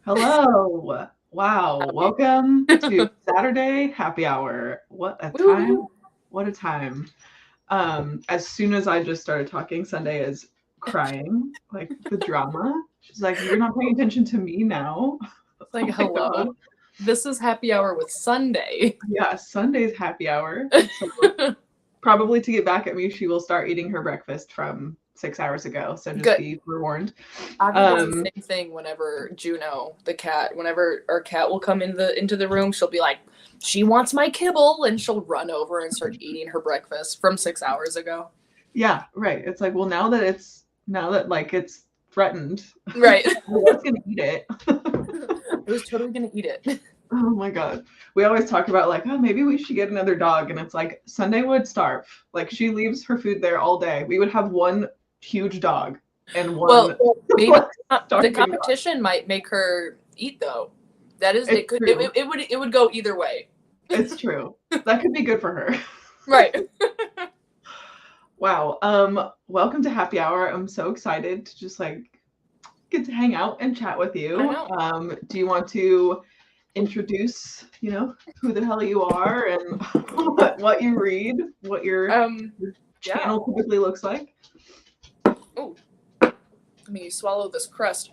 Hello. Wow. Happy. Welcome to Saturday happy hour. What a time. Woo. What a time. As soon as I just started talking, Sunday is crying, like the drama. She's like, "You're not paying attention to me now." It's like, Oh my God. hello. This is happy hour with Sunday. Yeah, Sunday's happy hour. So probably to get back at me, she will start eating her breakfast from 6 hours ago. So just Good. be forewarned. Avi does the Um, same thing whenever Juno, the cat, whenever our cat will come into the room, she'll be like, she wants my kibble, and she'll run over and start eating her breakfast from 6 hours ago. yeah, right. It's like, well, now that like it's threatened, Right. I was gonna eat it. I was totally gonna eat it. Oh my God. We always talk about like, oh, maybe we should get another dog. And it's like Sunday would starve. Like she leaves her food there all day. We would have one huge dog and one Well, maybe like the starving dog. competition might make her eat though. That is, It's it could true. it would go either way. It's true. That could be good for her. Right. Wow. Welcome to happy hour. I'm so excited to just like get to hang out and chat with I you. know. Do you want to introduce, who the hell you are and what you read, what your Yeah. channel typically looks like? Oh, let me swallow this crust.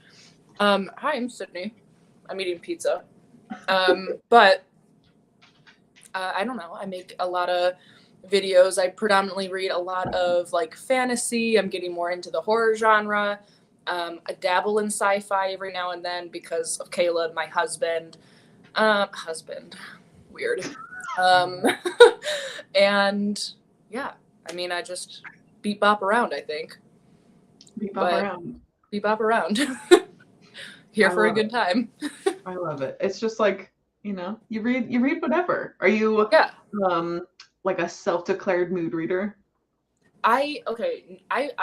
Hi, I'm Sydney. I'm eating pizza. But I don't know. I make a lot of videos. I predominantly read a lot of like fantasy. I'm getting more into the horror genre. I dabble in sci-fi every now and then because of Caleb, my husband. Husband, weird. Um, and yeah, I mean, I just beat bop around, I think. Beep up But around. beat bop around. Here I for a love good time. it. I love it. It's just like, you read whatever. Are you Yeah. um like a self-declared mood reader? I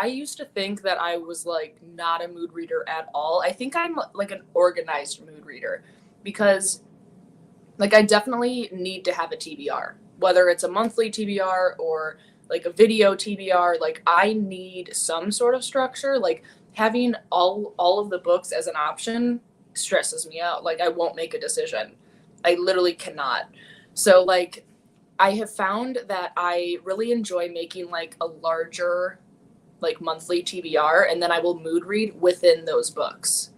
used to think that I was like not a mood reader at all. I think I'm like an organized mood reader because like I definitely need to have a TBR, whether it's a monthly TBR or like a video TBR. Like I need some sort of structure. Like having all of the books as an option stresses me out. Like I won't make a decision. I literally cannot. So like I have found that I really enjoy making like a larger like monthly TBR and then I will mood read within those books.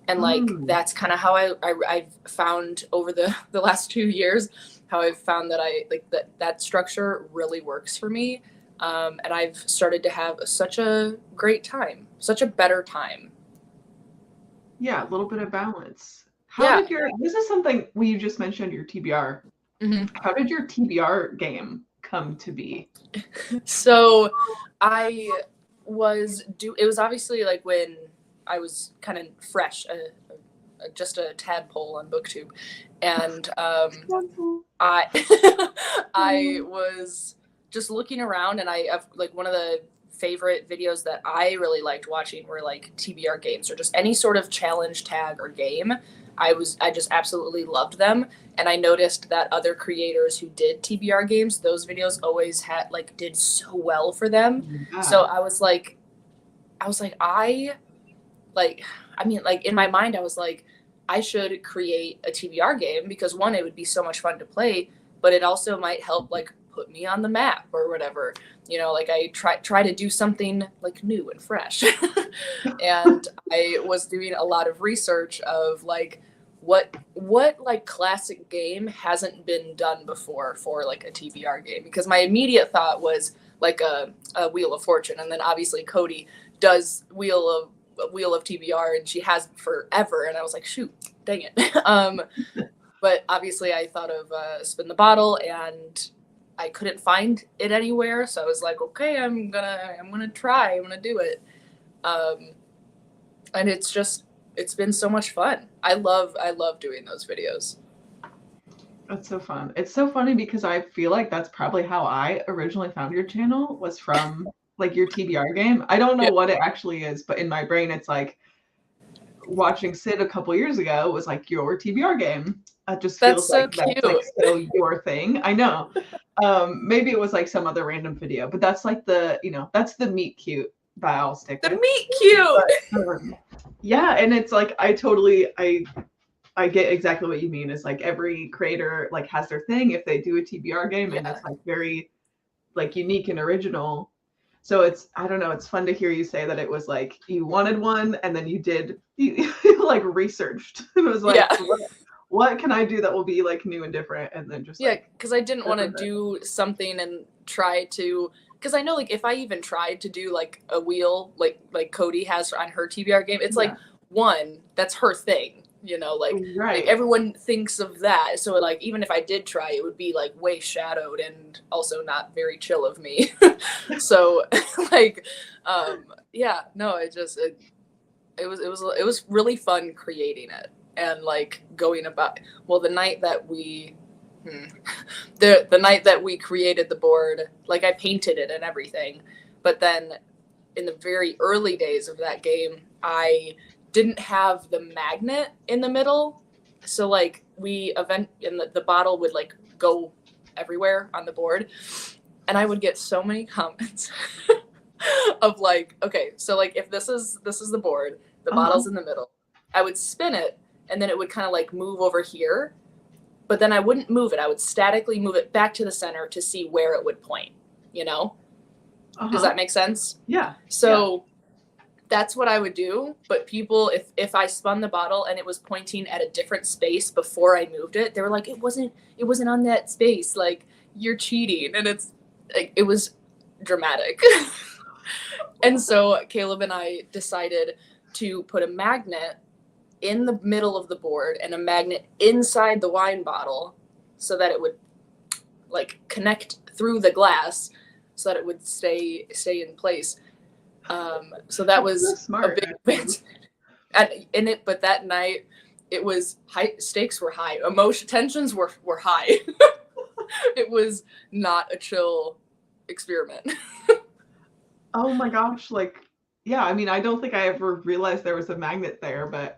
And like Mm, that's kind of how I've found over the last 2 years how I've found that I like that structure really works for me. And I've started to have such a great time, such a better time. yeah, a little bit of balance. How Yeah. did your this is something when you just mentioned your TBR. Hmm. How did your TBR game come to be? So I it was obviously like when I was kind of fresh, just a tadpole on booktube, and I I was just looking around, and I have like one of the favorite videos that I really liked watching were like TBR games or just any sort of challenge tag or game. I just absolutely loved them, and I noticed that other creators who did TBR games, those videos always had like did so well for them. So Yeah. I like I mean like in my mind I was like I should create a TBR game because one, it would be so much fun to play, but it also might help like put me on the map or whatever. Like I try to do something like new and fresh. And I was doing a lot of research of like what like classic game hasn't been done before for like a TBR game because my immediate thought was like a Wheel of Fortune, and then obviously Cody does Wheel of TBR, and she has forever. And I was like, shoot, dang it. But obviously, I thought of Spin the Bottle, and I couldn't find it anywhere. So I was like, okay, I'm gonna try. I'm gonna do it. Um, and it's been so much fun. I love doing those videos. That's so fun. It's so funny because I feel like that's probably how I originally found your channel was from like your TBR game. I don't know Yeah, what it actually is, but in my brain it's like watching Sid a couple years ago was like your TBR game. It just that's feels like so that's like cute. so your thing. I know. Maybe it was like some other random video, but that's like that's the meet cute that I'll stick The with. meet cute. Yeah, and it's like I get exactly what you mean. It's like every creator like has their thing if they do a TBR game, and it's like very like unique and original. So it's, I don't know, it's fun to hear you say that it was like you wanted one and then you like researched. It was like, what can I do that will be like new and different? And then just because I didn't want to do something and try to, because I know like if I even tried to do like a wheel like Cody has on her TBR game, it's like one, that's her thing. You know, like everyone thinks of that. So like even if I did try, it would be like way shadowed and also not very chill of me. So like it was really fun creating it and like going about the night that we the night that we created the board, like I painted it and everything. But then in the very early days of that game, I didn't have the magnet in the middle, so like the bottle would like go everywhere on the board, and I would get so many comments of like, okay, so like if this is the board, the bottle's in the middle, I would spin it and then it would kind of like move over here, but then I wouldn't move it, I would statically move it back to the center to see where it would point, you know? Does that make sense? Yeah. So that's what I would do. But people, if I spun the bottle and it was pointing at a different space before I moved it, they were like, it wasn't on that space. Like, you're cheating. And it was dramatic. And so Caleb and I decided to put a magnet in the middle of the board and a magnet inside the wine bottle so that it would like connect through the glass so that it would stay in place. So that was smart, a big advancement. But that night it was stakes were high, tensions were high. It was not a chill experiment. Oh my gosh, like, yeah, I mean, I don't think I ever realized there was a magnet there, but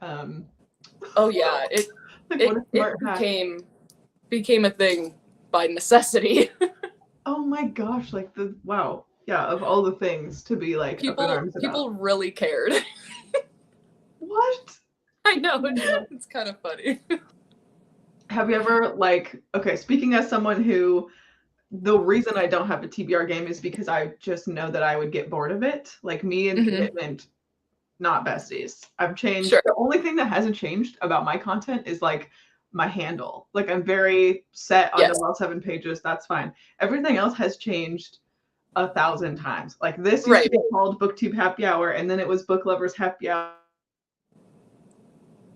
oh yeah, it became a thing by necessity. Oh my gosh, like wow. Yeah, of all the things to be like up in arms about. People really cared. What? I know, it's kind of funny. Have you ever like, okay, speaking as someone who, the reason I don't have a TBR game is because I just know that I would get bored of it. Like me and commitment, not besties. I've changed. Sure. The only thing that hasn't changed about my content is like my handle. Like I'm very set on the 7 pages. That's fine. Everything else has changed 1,000 times. Like this used to be called BookTube Happy Hour, and then it was Book Lovers Happy Hour.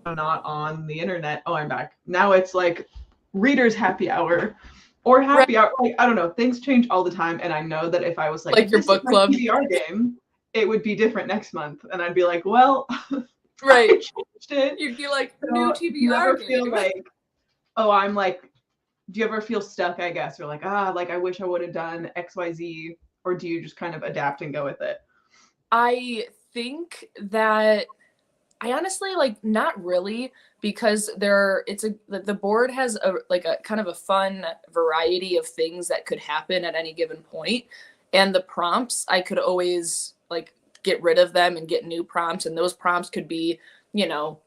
Not on the internet. Oh, I'm back. Now it's like Readers Happy Hour or Happy Hour. Like, I don't know. Things change all the time, and I know that if I was like your book club TBR game, it would be different next month, and I'd be like, well, I changed it. You'd be like, new TBR game. Feel like, oh, I'm like, do you ever feel stuck? I guess, or like, like I wish I would have done XYZ, or do you just kind of adapt and go with it? I think that I honestly like not really, because the board has a kind of a fun variety of things that could happen at any given point, and the prompts I could always like get rid of them and get new prompts, and those prompts could be, I don't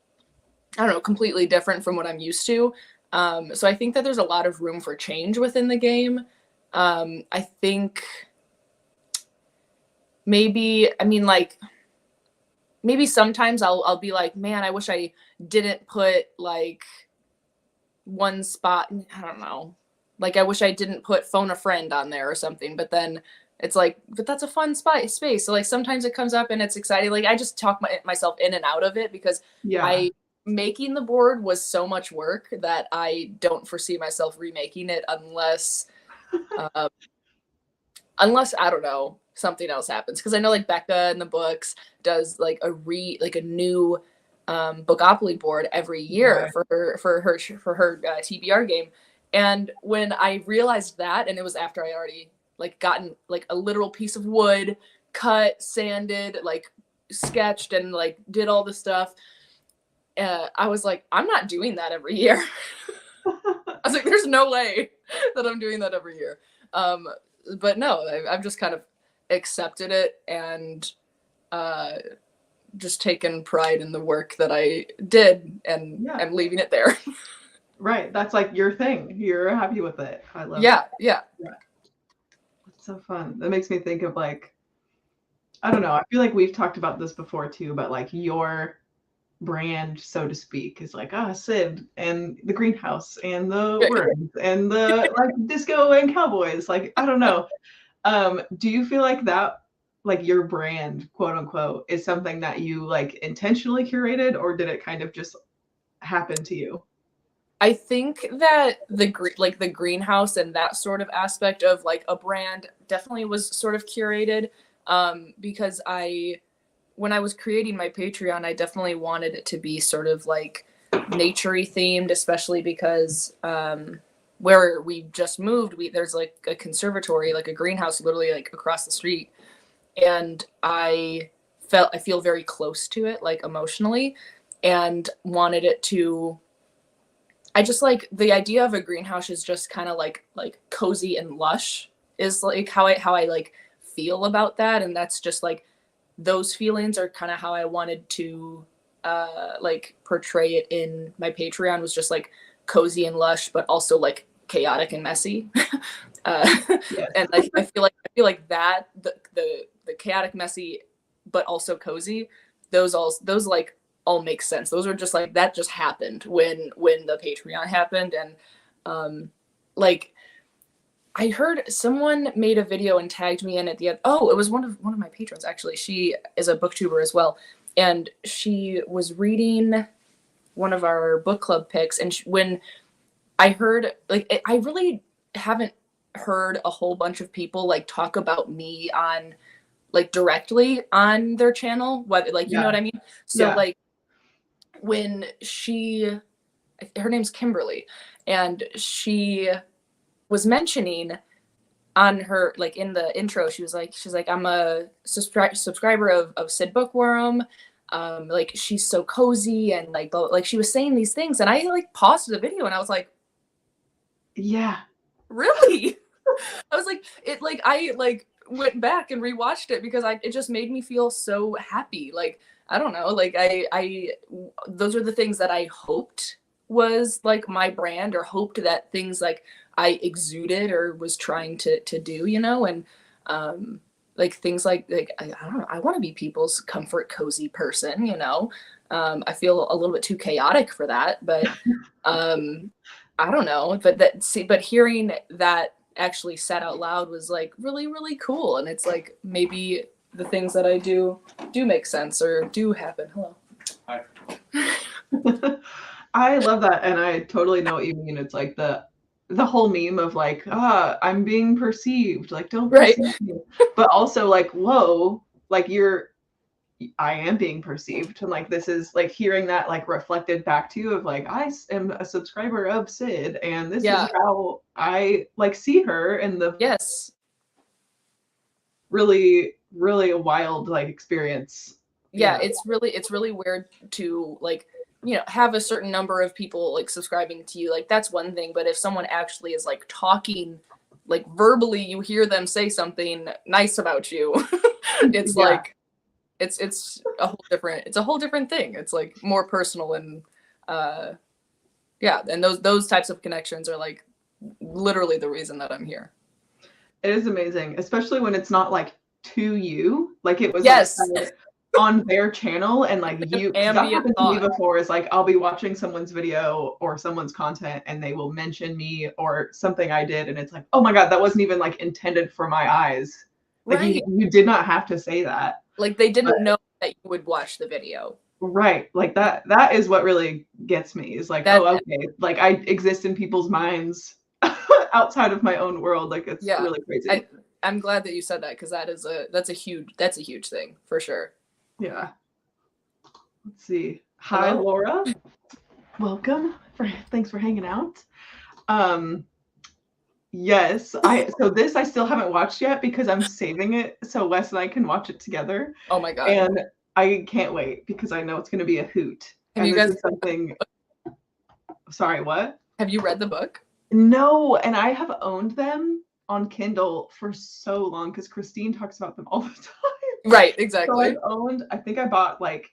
know, completely different from what I'm used to. So I think that there's a lot of room for change within the game. I think maybe sometimes I'll be like, man, I wish I didn't put like one spot. I don't know. Like I wish I didn't put phone a friend on there or something, but then it's like, but that's a fun space. So like sometimes it comes up and it's exciting. Like I just talk myself in and out of it because making the board was so much work that I don't foresee myself remaking it unless I don't know, something else happens. Because I know like Becca in the books does like a new Bookopoly board every year for her TBR game. And when I realized that, and it was after I already like gotten like a literal piece of wood, cut, sanded, like sketched, and like did all the stuff, I was like, I'm not doing that every year. I was like, there's no way that I'm doing that every year. But no, I've just kind of accepted it, and just taken pride in the work that I did and am leaving it there. Right. That's like your thing. You're happy with it. I love it. Yeah. It's so fun. That makes me think of like, I don't know. I feel like we've talked about this before too, but like your brand, so to speak, is like Sid and the greenhouse and the worms and the like disco and cowboys. Like, I don't know. Do you feel like that, like your brand, quote unquote, is something that you like intentionally curated, or did it kind of just happen to you? I think that the greenhouse and that sort of aspect of like a brand definitely was sort of curated, because when I was creating my Patreon, I definitely wanted it to be sort of like naturey themed, especially because where we just moved, there's like a conservatory, like a greenhouse literally like across the street, and I feel very close to it, like emotionally, and wanted it to. I just like the idea of a greenhouse is just kind of like cozy and lush is like how I like feel about that, and that's just like those feelings are kind of how I wanted to like portray it in my Patreon, was just like cozy and lush, but also like chaotic and messy. Yes. And I feel like that the chaotic, messy, but also cozy, those like all make sense. Those are just like, that just happened when the Patreon happened. And like I heard someone made a video and tagged me in at the end. Oh, it was one of my patrons actually. She is a booktuber as well, and she was reading one of our book club picks. And when I heard, like, I really haven't heard a whole bunch of people like talk about me on like directly on their channel, whether like you know what I mean. So like when her name's Kimberly, and she was mentioning on her, like in the intro, she's like I'm a subscriber of Sid Bookworm, like she's so cozy, and like she was saying these things, and I like paused the video and I was like, yeah, really? I was like, it like I like went back and rewatched it because it just made me feel so happy. Like I don't know, like I those are the things that I hoped was like my brand, or hoped that things like I exuded or was trying to do, you know. And like things like I don't know, I want to be people's comfort cozy person, you know. I feel a little bit too chaotic for that, but I don't know, but hearing that actually said out loud was like really, really cool. And it's like maybe the things that I do make sense or do happen. Hello. Hi. I love that, and I totally know what you mean. It's like the whole meme of like, I'm being perceived, like don't perceive me. But also like, whoa, like I am being perceived, and like this is like hearing that like reflected back to you of like, I am a subscriber of Sid, and this is how I like see her, and the really, really a wild like experience. Yeah, it's really weird to like, you know, have a certain number of people like subscribing to you. Like that's one thing, but if someone actually is like talking, like verbally, you hear them say something nice about you, it's like it's a whole different thing. It's like more personal, and and those types of connections are like literally the reason that I'm here. It is amazing, especially when it's not like to you, like it was like on their channel, and like you, that happened to me before, is like I'll be watching someone's video or someone's content and they will mention me or something I did, and it's like, oh my god, that wasn't even like intended for my eyes. Like you did not have to say that. Like they didn't know that you would watch the video. Right. Like that is what really gets me, is like, oh, okay, like I exist in people's minds outside of my own world. Like it's really crazy. I'm glad that you said that, because that's a huge thing for sure. Yeah. Let's see. Hi, Laura. Welcome. Thanks for hanging out. Yes, so this I still haven't watched yet because I'm saving it so Wes and I can watch it together. Oh my god. And I can't wait because I know it's going to be a hoot. Have you guys something? Sorry, what? Have you read the book? No, and I have owned them on Kindle for so long because Christine talks about them all the time. Right, So exactly. I think I bought like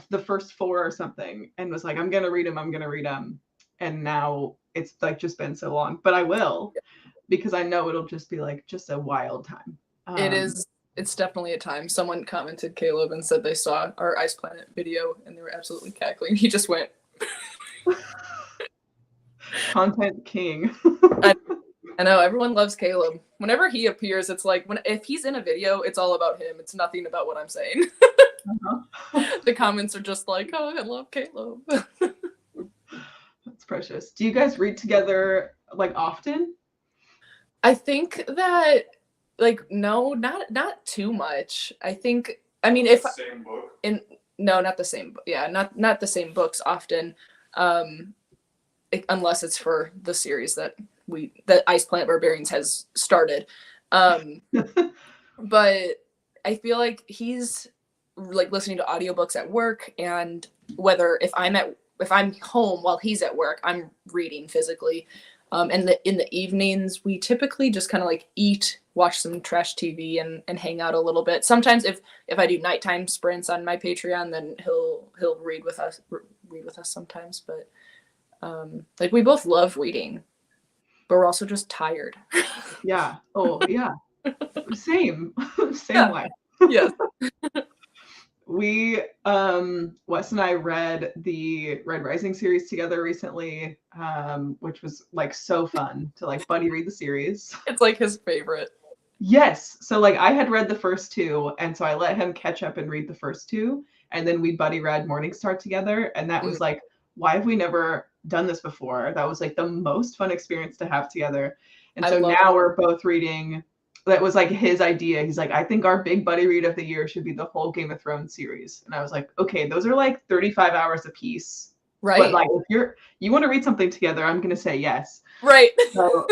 the first 4 or something and was like, I'm gonna read them, I'm gonna read them. And now it's like just been so long, but I will because I know it'll just be like just a wild time. It is. It's definitely a time. Someone commented, Caleb, and said they saw our Ice Planet video and they were absolutely cackling. He just went. Content king. I know everyone loves Caleb. Whenever he appears, it's like if he's in a video, it's all about him. It's nothing about what I'm saying. The comments are just like, "Oh, I love Caleb." That's precious. Do you guys read together like often? I think that like no, not too much. I mean if Same book. no, not the same. Yeah, not the same books often. Unless it's for the series that Ice Planet Barbarians has started. But I feel like he's like listening to audiobooks at work, and whether if I'm home while he's at work, I'm reading physically. And in the evenings, we typically just kind of like eat, watch some trash TV, and hang out a little bit. Sometimes if I do nighttime sprints on my Patreon, then he'll read with us sometimes. But like we both love reading, but we're also just tired. Yeah. Oh, yeah. Same. Same Yeah. life. Yes. We Wes and I read the Red Rising series together recently, which was like so fun to like buddy read the series. It's like his favorite. Yes. So like I had read the first 2, and so I let him catch up and read the first 2, and then we buddy read Morningstar together, and that was like, why have we never done this before? That was like the most fun experience to have together. And so now we're both reading. That was like his idea. He's like, I think our big buddy read of the year should be the whole Game of Thrones series. And I was like, okay, those are like 35 hours a piece. Right. But like if you want to read something together, I'm gonna say yes. Right. So,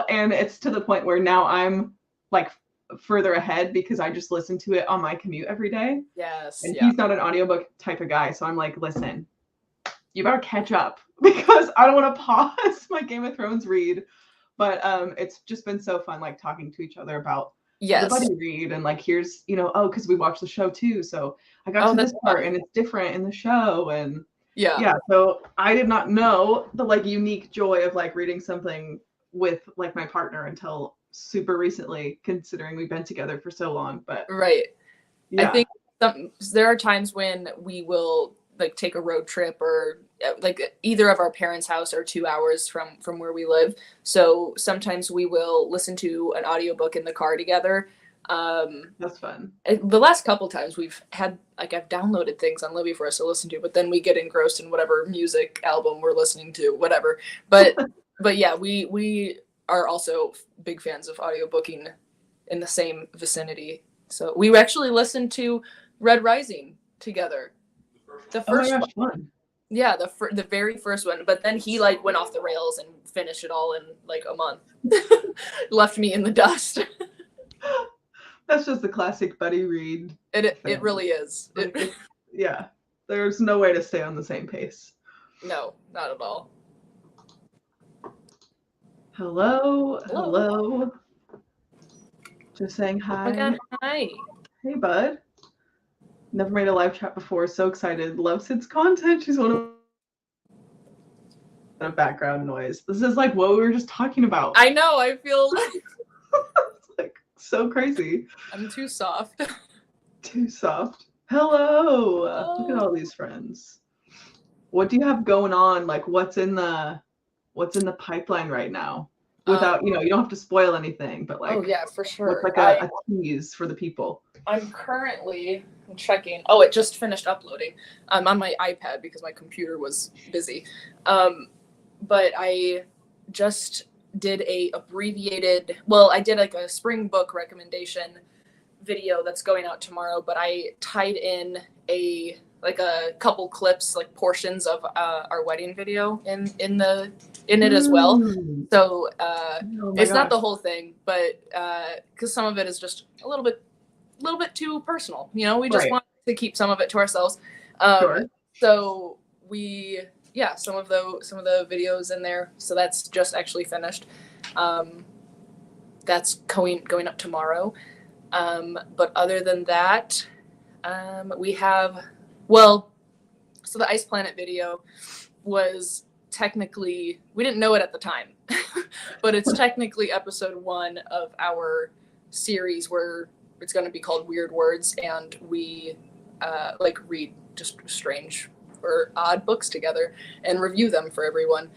and it's to the point where now I'm like further ahead because I just listen to it on my commute every day. Yes. And yeah. he's not an audiobook type of guy. So I'm like, listen, you better catch up because I don't want to pause my Game of Thrones read. But it's just been so fun, like talking to each other about the buddy read and like here's because we watched the show too, so I got to this part and it's different in the show, and yeah. So I did not know the like unique joy of like reading something with like my partner until super recently, considering we've been together for so long. But right, yeah. I think there are times when we will like take a road trip or like either of our parents' house are 2 hours from where we live. So sometimes we will listen to an audiobook in the car together. That's fun. The last couple times we've had like I've downloaded things on Libby for us to listen to, but then we get engrossed in whatever music album we're listening to, whatever. But yeah, we are also big fans of audiobooking in the same vicinity. So we actually listened to Red Rising together. The first one. Yeah, the very first one. But then he like went off the rails and finished it all in like a month. Left me in the dust. That's just the classic buddy read. It really is. Yeah. There's no way to stay on the same pace. No, not at all. Hello. Just saying hi. Oh my God, hi. Hey, bud. Never made a live chat before. So excited. Love Sid's content. She's one of background noise. This is like what we were just talking about. I know. I feel it's like so crazy. I'm too soft. Too soft. Hello. Look at all these friends. What do you have going on? Like what's in the pipeline right now? Without, you don't have to spoil anything, but like, oh yeah, for sure. What's like a tease for the people? I'm currently checking. Oh, it just finished uploading. I'm on my iPad because my computer was busy. But I just did I did like a spring book recommendation video that's going out tomorrow, but I tied in a couple clips, like portions of our wedding video in it as well. So it's not the whole thing, but because some of it is just a little bit too personal. We just want to keep some of it to ourselves. Sure. So some of the videos in there. So that's just actually finished. That's going up tomorrow. But other than that, we have, well, so the Ice Planet video was technically, we didn't know it at the time, but it's technically episode 1 of our series where it's going to be called Weird Words, and we like read just strange or odd books together and review them for everyone.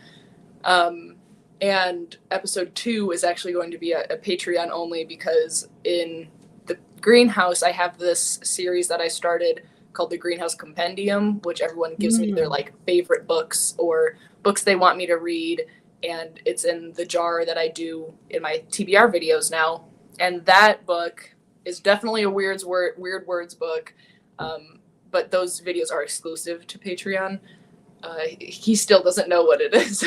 And episode 2 is actually going to be a Patreon only, because in the greenhouse I have this series that I started called the Greenhouse Compendium, which everyone gives me their like favorite books or books they want me to read, and it's in the jar that I do in my TBR videos now. And that book is definitely a Weird Words book, but those videos are exclusive to Patreon. He still doesn't know what it is.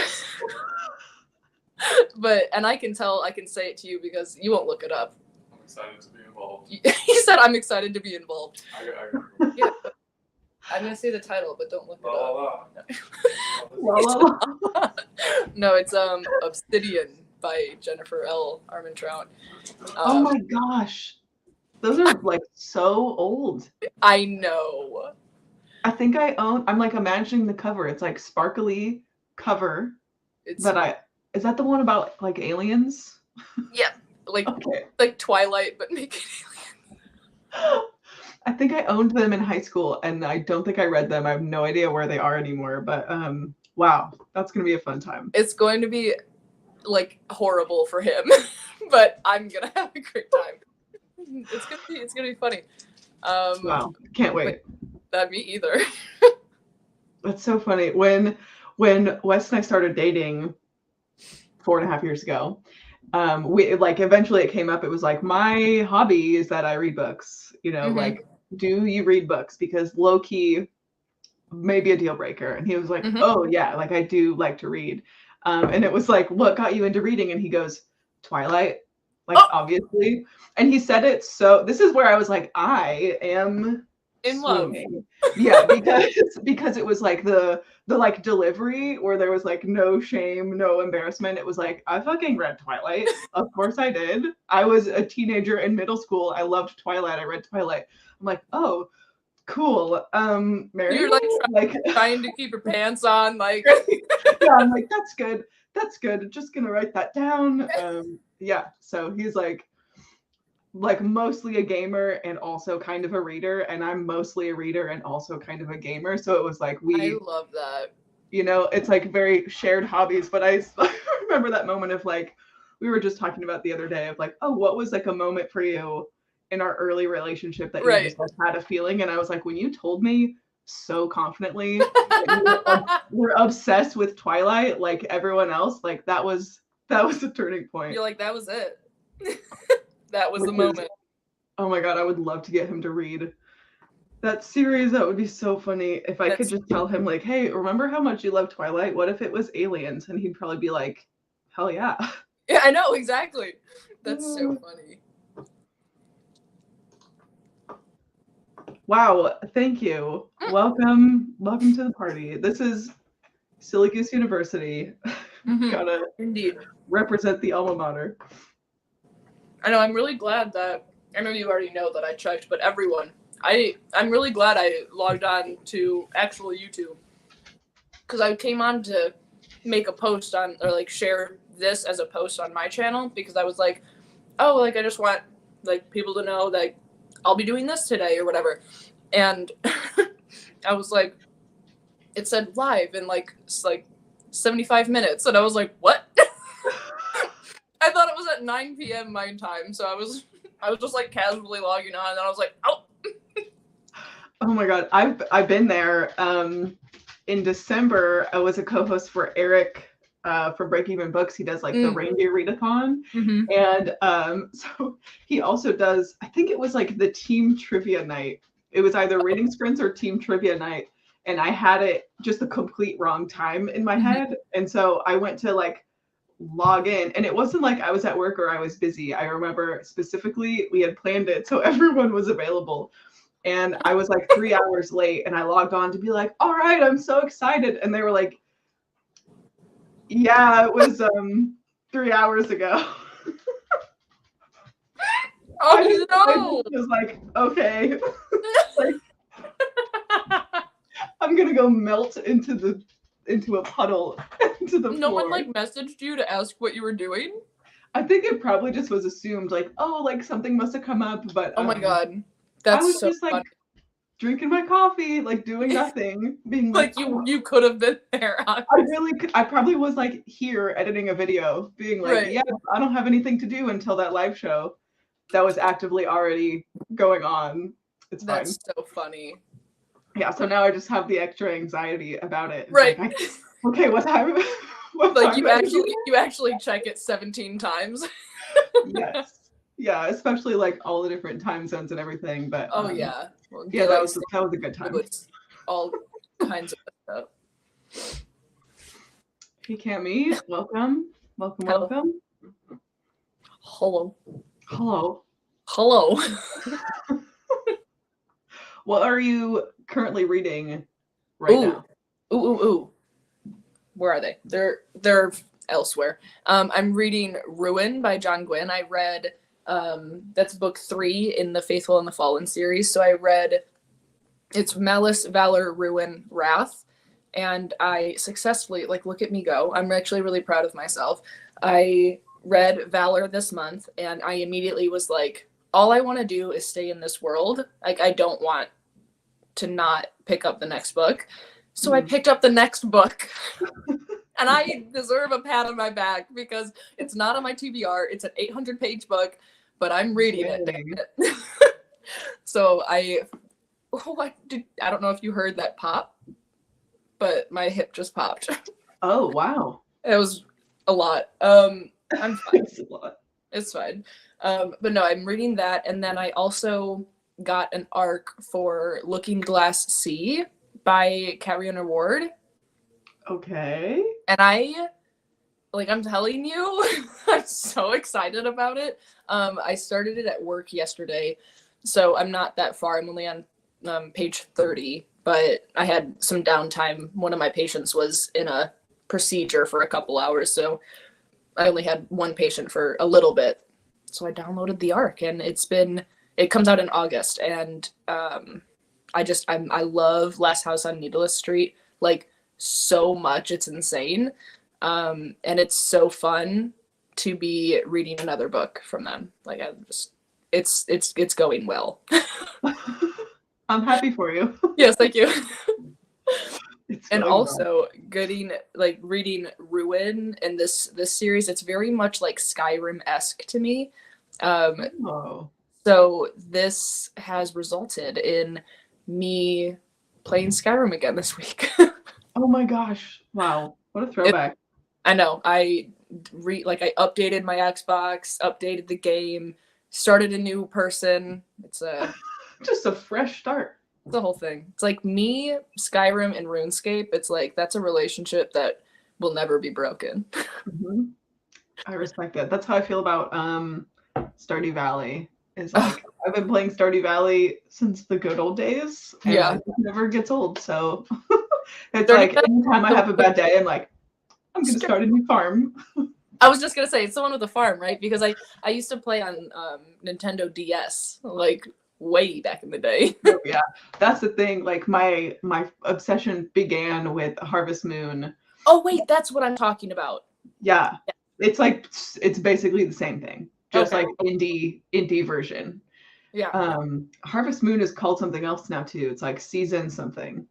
And I can say it to you because you won't look it up. I'm excited to be involved. He said I'm excited to be involved. Yeah. I'm going to say the title, but don't look it up. No, it's Obsidian by Jennifer L. Armentrout. Oh my gosh. Those are like so old. I know. I think I'm like imagining the cover. It's like sparkly cover. Is that the one about like aliens? Yeah. Like Twilight, but make it alien. I think I owned them in high school, and I don't think I read them. I have no idea where they are anymore, but wow, that's going to be a fun time. It's going to be like horrible for him, but I'm going to have a great time. It's going to be funny. Wow, can't wait. Me either. That's so funny. When Wes and I started dating 4.5 years ago, we like eventually it came up. It was like, my hobby is that I read books. You know, like, do you read books? Because low key, maybe a deal breaker. And he was like, oh yeah, like I do like to read. And it was like, what got you into reading? And he goes, Twilight, like obviously. And he said it. So this is where I was like, I am in love. Yeah, because it was like the like delivery where there was like no shame, no embarrassment. It was like, I fucking read Twilight. Of course I did. I was a teenager in middle school. I loved Twilight. I read Twilight. I'm like, oh, cool. Mary, you're like trying to keep your pants on, like yeah, I'm like, that's good. Just gonna write that down. Yeah. So he's like mostly a gamer and also kind of a reader, and I'm mostly a reader and also kind of a gamer. So it was like I love that. You know, it's like very shared hobbies. But I remember that moment of like, we were just talking about the other day of like, oh, what was like a moment for you in our early relationship that you just like had a feeling? And I was like, when you told me so confidently that you were obsessed with Twilight like everyone else, like that was a turning point. You're like, that was it. That was the moment. Oh my god, I would love to get him to read that series. That would be so funny if I could just tell him like, hey, remember how much you love Twilight? What if it was aliens? And he'd probably be like, hell yeah. Yeah, I know, exactly. That's so funny. Wow, thank you. Welcome to the party. This is Silly Goose University. Gotta represent the alma mater. I know, I'm really glad that, I know you already know that I checked, but everyone, I'm really glad I logged on to actual YouTube, because I came on to make a post on, or like share this as a post on my channel, because I was like, oh, like I just want like people to know that I'll be doing this today or whatever. And I was like, it said live in like 75 minutes. And I was like, what? I thought it was at 9 p.m. my time. So I was just like casually logging on, and I was like, oh. Oh my God. I've been there. In December, I was a co-host for Eric from Break Even Books. He does like the reindeer readathon. And so he also does, I think it was like the team trivia night. It was either reading sprints or team trivia night. And I had it just the complete wrong time in my head. And so I went to like log in, and it wasn't like I was at work or I was busy. I remember specifically we had planned it so everyone was available. And I was like 3 hours late, and I logged on to be like, all right, I'm so excited. And they were like, yeah, it was 3 hours ago. Oh I was like, okay, like, I'm gonna go melt into a puddle into the No floor. one like messaged you to ask what you were doing? I think it probably just was assumed like, oh, like something must have come up, but Oh my god. I That's was so just like funny. drinking my coffee, like doing nothing, being like, Like you could have been there. I probably was like here editing a video, being like, Right. yeah, I don't have anything to do until that live show that was actively already going on. It's fine. That's so funny. Yeah, so now I just have the extra anxiety about it. It's Right. like, okay, what time? What Like time you actually check it 17 times. Yes. Yeah, especially like all the different time zones and everything. But Oh yeah. Well, yeah, that was a good time. It's all kinds of stuff. Hey Cammy, welcome. Welcome, Hello. welcome. Hello. Hello. Hello. What are you currently reading right now? Ooh. Where are they? They're elsewhere. I'm reading Ruin by John Gwynne. I read that's book 3 in the Faithful and the Fallen series. So I read it's Malice, Valor, Ruin, Wrath. And I successfully, like, look at me go. I'm actually really proud of myself. I read Valor this month and I immediately was like, all I want to do is stay in this world. Like, I don't want to not pick up the next book. So I picked up the next book. And I deserve a pat on my back because it's not on my TBR. It's an 800-page book, but I'm reading it. Dang it. So I don't know if you heard that pop, but my hip just popped. Oh, wow. It was a lot. I'm fine. It's a lot. It's fine. But no, I'm reading that. And then I also got an arc for Looking Glass Sea by Carrion Ward. Okay. And I'm telling you, I'm so excited about it. I started it at work yesterday, so I'm not that far. I'm only on page 30, but I had some downtime. One of my patients was in a procedure for a couple hours, so I only had one patient for a little bit. So I downloaded the arc, and it comes out in August, and I love Last House on Needless Street, like, so much. It's insane. And it's so fun to be reading another book from them. Like, it's going well. I'm happy for you. Yes, thank you. Well. And also reading Ruin and this series, it's very much like Skyrim-esque to me. Oh. So this has resulted in me playing Skyrim again this week. Oh my gosh. Wow. What a throwback. I know. I updated my Xbox, updated the game, started a new person. It's just a fresh start. It's the whole thing. It's like me, Skyrim, and RuneScape. It's like that's a relationship that will never be broken. Mm-hmm. I respect that. That's how I feel about Stardew Valley. Is like I've been playing Stardew Valley since the good old days. And yeah. it never gets old. So it's like anytime I have a bad day, I'm like, I'm gonna start a new farm. I was just gonna say it's the one with the farm, right? Because I used to play on Nintendo DS, like way back in the day. Oh, yeah, that's the thing. Like my obsession began with Harvest Moon. Oh wait, that's what I'm talking about. Yeah. It's basically the same thing, just like indie version. Yeah. Harvest Moon is called something else now too. It's like Season something.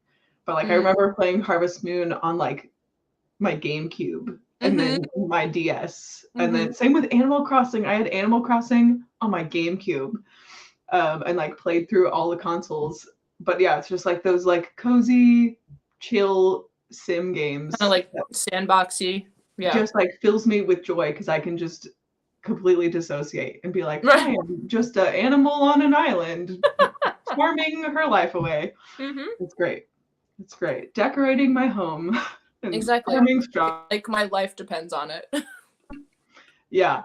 But like I remember playing Harvest Moon on like my GameCube and then my DS. And then same with Animal Crossing. I had Animal Crossing on my GameCube. And like played through all the consoles. But yeah, it's just like those like cozy, chill sim games. Kind of like sandboxy. Yeah. Just like fills me with joy because I can just completely dissociate and be like, I am just an animal on an island farming her life away. It's great. It's great. Decorating my home. And exactly. Farming straw. Like my life depends on it. Yeah.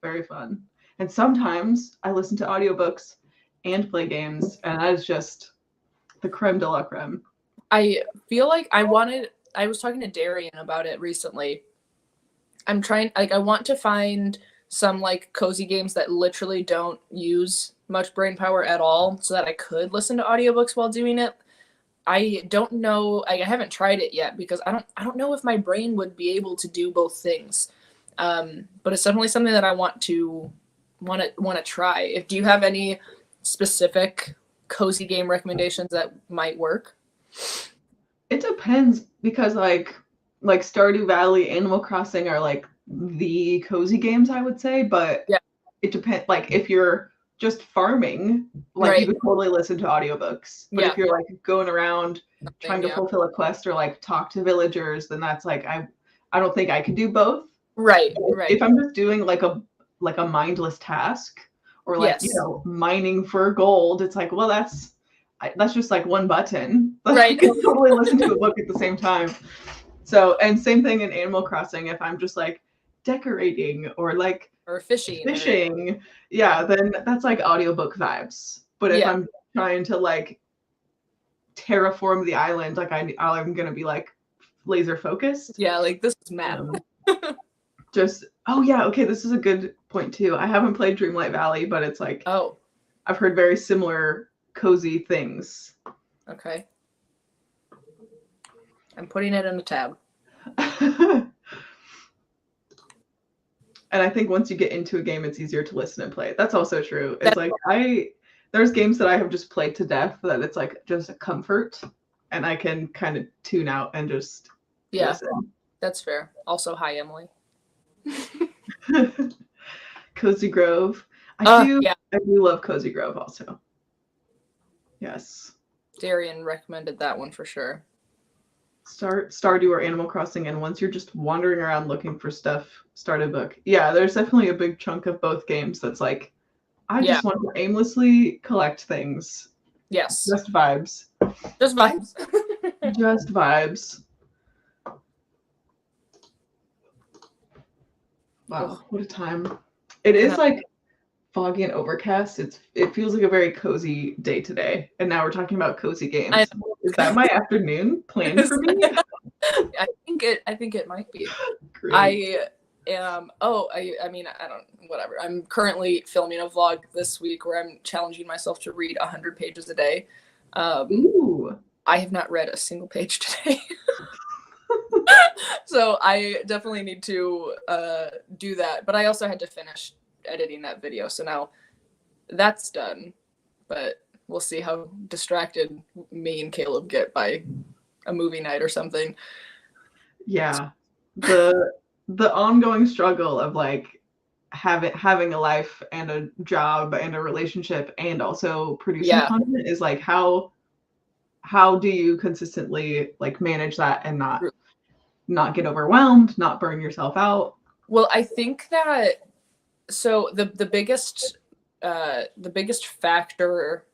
Very fun. And sometimes I listen to audiobooks and play games, and that is just the creme de la creme. I feel like I was talking to Darian about it recently. I want to find some like cozy games that literally don't use much brain power at all so that I could listen to audiobooks while doing it. I don't know. I haven't tried it yet because I don't know if my brain would be able to do both things. But it's definitely something that I want to try. Do you have any specific cozy game recommendations that might work? It depends because like Stardew Valley, Animal Crossing are like the cozy games, I would say, but Yeah. it depends. Like if you're just farming, like Right. you could totally listen to audiobooks. But Yeah. if you're like going around trying to Yeah. fulfill a quest or like talk to villagers, then that's like I don't think I could do both. Right. If I'm just doing like a mindless task or like Yes. mining for gold, it's like, well, that's just like one button. Right. I can totally listen to a book at the same time. So, and same thing in Animal Crossing. If I'm just like decorating or like fishing, yeah, then that's like audiobook vibes. But if I'm trying to like terraform the island, like I'm gonna be like laser focused. Yeah, like this is map. Oh yeah, okay, this is a good point too. I haven't played Dreamlight Valley, but it's like I've heard very similar cozy things. Okay. I'm putting it in a tab. And I think once you get into a game, it's easier to listen and play. That's also true. It's like there's games that I have just played to death that it's like just a comfort, and I can kind of tune out and just listen. That's fair. Also, hi Emily. Cozy Grove. I do love Cozy Grove also. Yes. Darian recommended that one for sure. Stardew or Animal Crossing, and once you're just wandering around looking for stuff, start a book. Yeah, there's definitely a big chunk of both games that's like, I just want to aimlessly collect things. Yes. Just vibes. Just vibes. Just vibes. Wow, what a time. It is like foggy and overcast. It feels like a very cozy day today. And now we're talking about cozy games. Is that my afternoon planned for me? I think it might be. Great. I mean, I don't, whatever. I'm currently filming a vlog this week where I'm challenging myself to read 100 pages a day. Ooh. I have not read a single page today. So I definitely need to do that. But I also had to finish editing that video. So now that's done. But we'll see how distracted me and Caleb get by a movie night or something. Yeah. The ongoing struggle of like having a life and a job and a relationship and also producing content is like how do you consistently like manage that and not get overwhelmed, not burn yourself out? Well, I think that the biggest factor,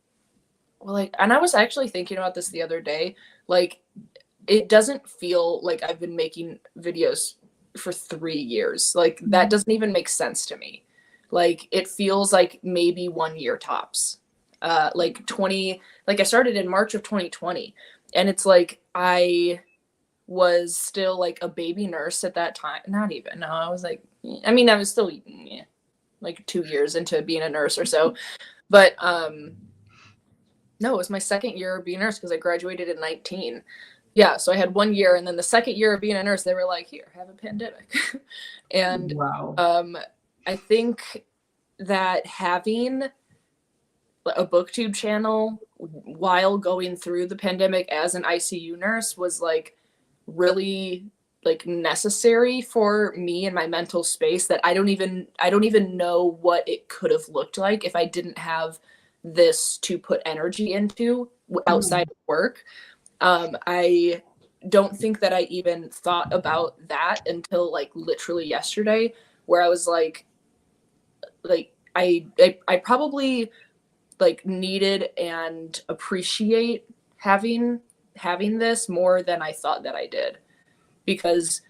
well, like, and I was actually thinking about this the other day, like it doesn't feel like I've been making videos for 3 years. Like that doesn't even make sense to me. Like it feels like maybe 1 year tops. Like I started in March of 2020, and it's like I was still like a baby nurse at that time. Not even. No, I was like, I mean, I was still like 2 years into being a nurse or so. But no, it was my second year of being a nurse because I graduated in 19. Yeah, so I had 1 year, and then the second year of being a nurse, they were like, here, have a pandemic. And I think that having a booktube channel while going through the pandemic as an ICU nurse was like really like necessary for me and my mental space, that I don't even know what it could have looked like if I didn't have this to put energy into outside of work. I don't think that I even thought about that until like literally yesterday, where I was like I probably like needed and appreciate having this more than I thought that I did, because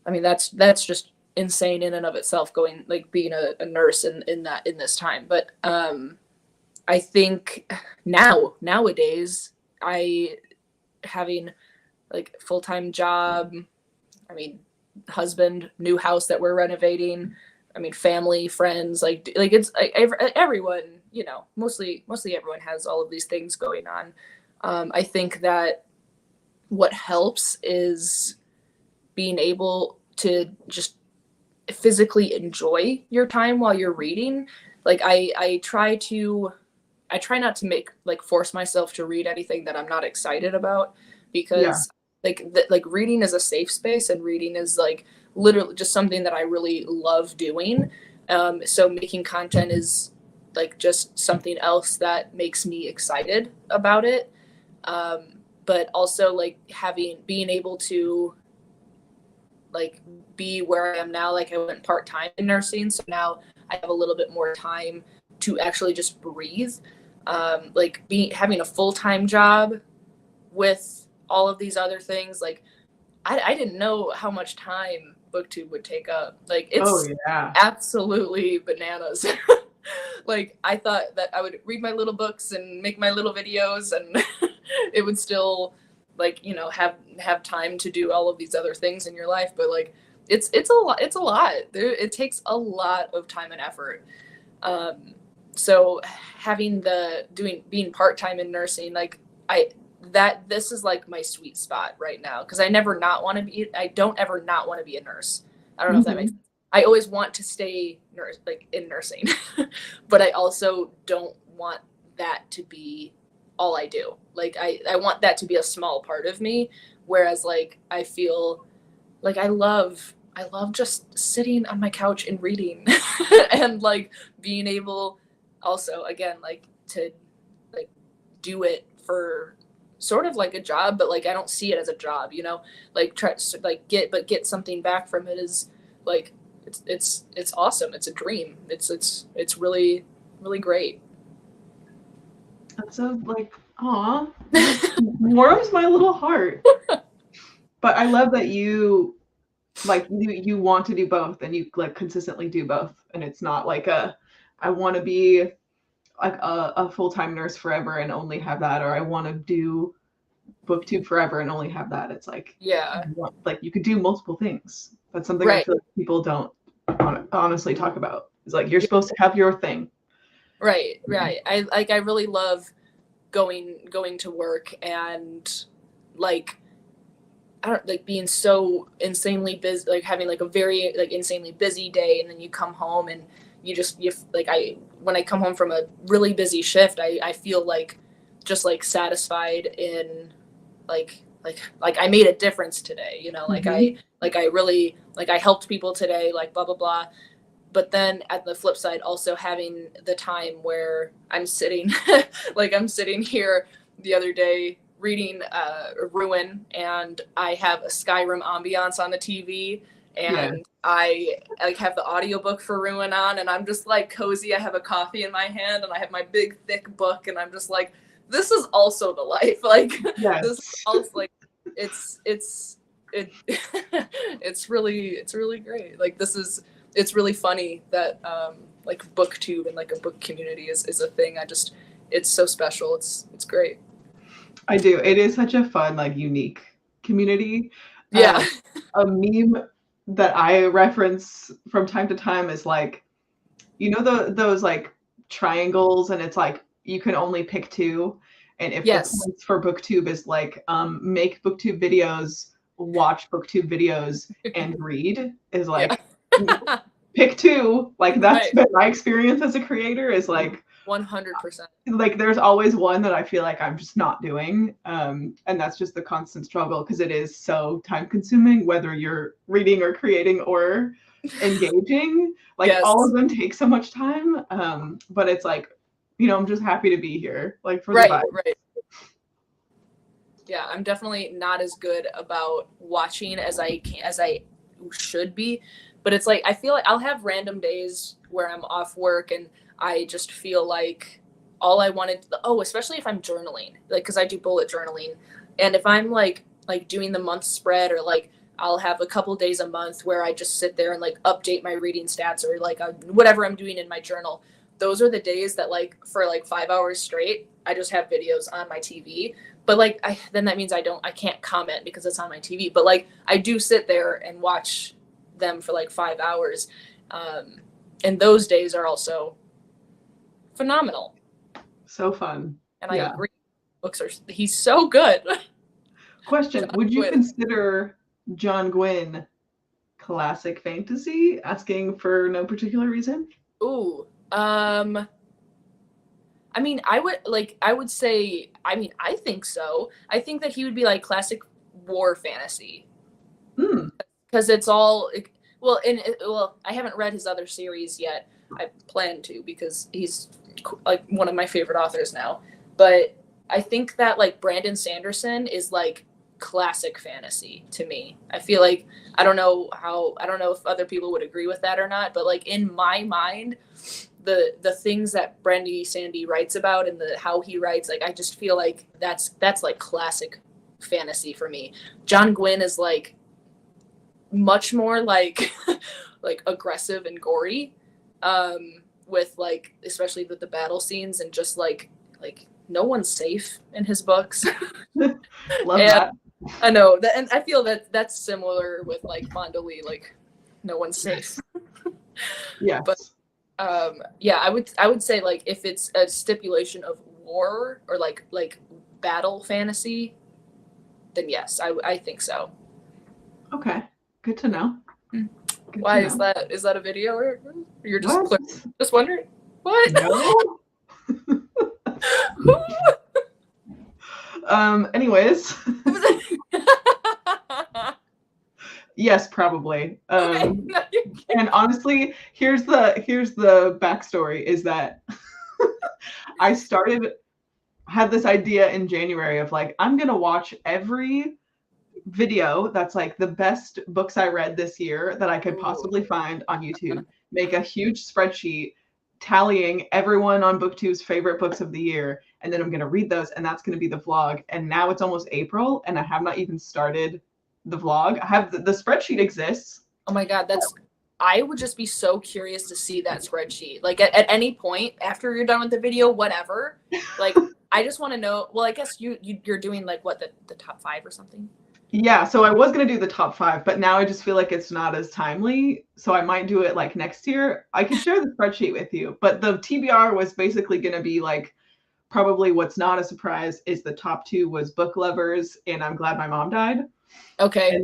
I mean that's just insane in and of itself, going like being a nurse in this time. But I think nowadays having like full-time job, I mean husband, new house that we're renovating, I mean, family, friends, like it's like everyone, you know, mostly everyone has all of these things going on. I think that what helps is being able to just physically enjoy your time while you're reading. Like I try not to make like force myself to read anything that I'm not excited about, Yeah. because like reading is a safe space, and reading is like literally just something that I really love doing. So making content is like just something else that makes me excited about it. But also like being able to like be where I am now. Like I went part-time in nursing, so now I have a little bit more time to actually just breathe. Like having a full-time job with all of these other things, like I didn't know how much time booktube would take up. Like Oh it's yeah. absolutely bananas. Like I thought that I would read my little books and make my little videos, and it would still like, you know, have time to do all of these other things in your life. But like it's a lot. It takes a lot of time and effort. So having being part-time in nursing, like this is like my sweet spot right now, because I don't ever not want to be a nurse. I don't know if that makes sense. I always want to stay in nursing, but I also don't want that to be all I do. Like I want that to be a small part of me. Whereas like I feel like I love just sitting on my couch and reading and like being able also again like to like do it for sort of like a job, but like I don't see it as a job, you know, like try to like get something back from it is like it's awesome. It's a dream. It's really really great. That's so like, aw, warms my little heart. But I love that you like you want to do both, and you like consistently do both, and it's not like I want to be like a full-time nurse forever and only have that, or I want to do booktube forever and only have that. It's like, Yeah. like you could do multiple things. That's something I Right. feel like people don't honestly talk about. It's like you're supposed to have your thing. Right. I really love going to work and like I don't like being so insanely busy, like having like a very like insanely busy day, and then you come home and you like when I come home from a really busy shift, I feel like just like satisfied in like I made a difference today, you know, like I really like I helped people today, like blah blah blah. But then at the flip side, also having the time where I'm sitting like I'm sitting here the other day reading Ruin, and I have a Skyrim ambiance on the TV, and I like have the audiobook for Ruin on, and I'm just like cozy. I have a coffee in my hand and I have my big thick book, and I'm just like, this is also the life. Like this is also like it's really great. Like it's really funny that like booktube and like a book community is a thing. It's so special. It's great. I do. It is such a fun, like unique community. Yeah. A meme that I reference from time to time is like, you know, those like triangles, and it's like you can only pick two. And if the points for booktube is like make booktube videos, watch booktube videos, and read, is like pick two. Like that's been my experience as a creator, is like 100%. Like there's always one that I feel like I'm just not doing. And that's just the constant struggle, because it is so time consuming, whether you're reading or creating or engaging. Like all of them take so much time. But it's like, you know, I'm just happy to be here, like for the vibe. Right. Yeah, I'm definitely not as good about watching as I should be. But it's like I feel like I'll have random days where I'm off work and I just feel like all I wanted, especially if I'm journaling, like, cause I do bullet journaling. And if I'm like doing the month spread, or like I'll have a couple days a month where I just sit there and like update my reading stats, or like whatever I'm doing in my journal. Those are the days that like for like 5 hours straight, I just have videos on my TV. But like, then that means I can't comment because it's on my TV. But like I do sit there and watch them for like 5 hours. And those days are also phenomenal. So fun. And I agree. He's so good. Question, John would you Gwynne. consider John Gwynne classic fantasy? Asking for no particular reason? Ooh. I mean, I would say, I mean, I think so. I think that he would be like classic war fantasy. Because it's all, well, I haven't read his other series yet. I plan to because he's like one of my favorite authors now. But I think that like Brandon Sanderson is like classic fantasy to me. I feel like I don't know if other people would agree with that or not, but like in my mind, the things that Brandy Sandy writes about and how he writes, like I just feel like that's like classic fantasy for me. John Gwynne is like much more like like aggressive and gory, with like especially with the battle scenes and just like no one's safe in his books. Love that. I know that, and I feel that that's similar with like Mondoli, like no one's safe. Yes. But yeah, I would say like if it's a stipulation of war or like battle fantasy, then yes, I think so. Okay. Good to know. Why is that? Is that a video or you're just What? just wondering? What? No. Anyways. Yes, probably. Okay. No, and honestly, here's the backstory is that I had this idea in January of like, I'm gonna watch every video that's like the best books I read this year that I could possibly find on YouTube, make a huge spreadsheet tallying everyone on BookTube's favorite books of the year, and then I'm going to read those, and that's going to be the vlog. And now it's almost April, and I have not even started the vlog. I have the spreadsheet exists. Oh my God, I would just be so curious to see that spreadsheet. Like at any point after you're done with the video, whatever. Like I just want to know. Well, I guess you're doing like what the top 5 or something. Yeah, so I was going to do the top 5, but now I just feel like it's not as timely. So I might do it like next year. I can share the spreadsheet with you, but the TBR was basically going to be like, probably what's not a surprise is the top 2 was Book Lovers and I'm Glad My Mom Died. Okay.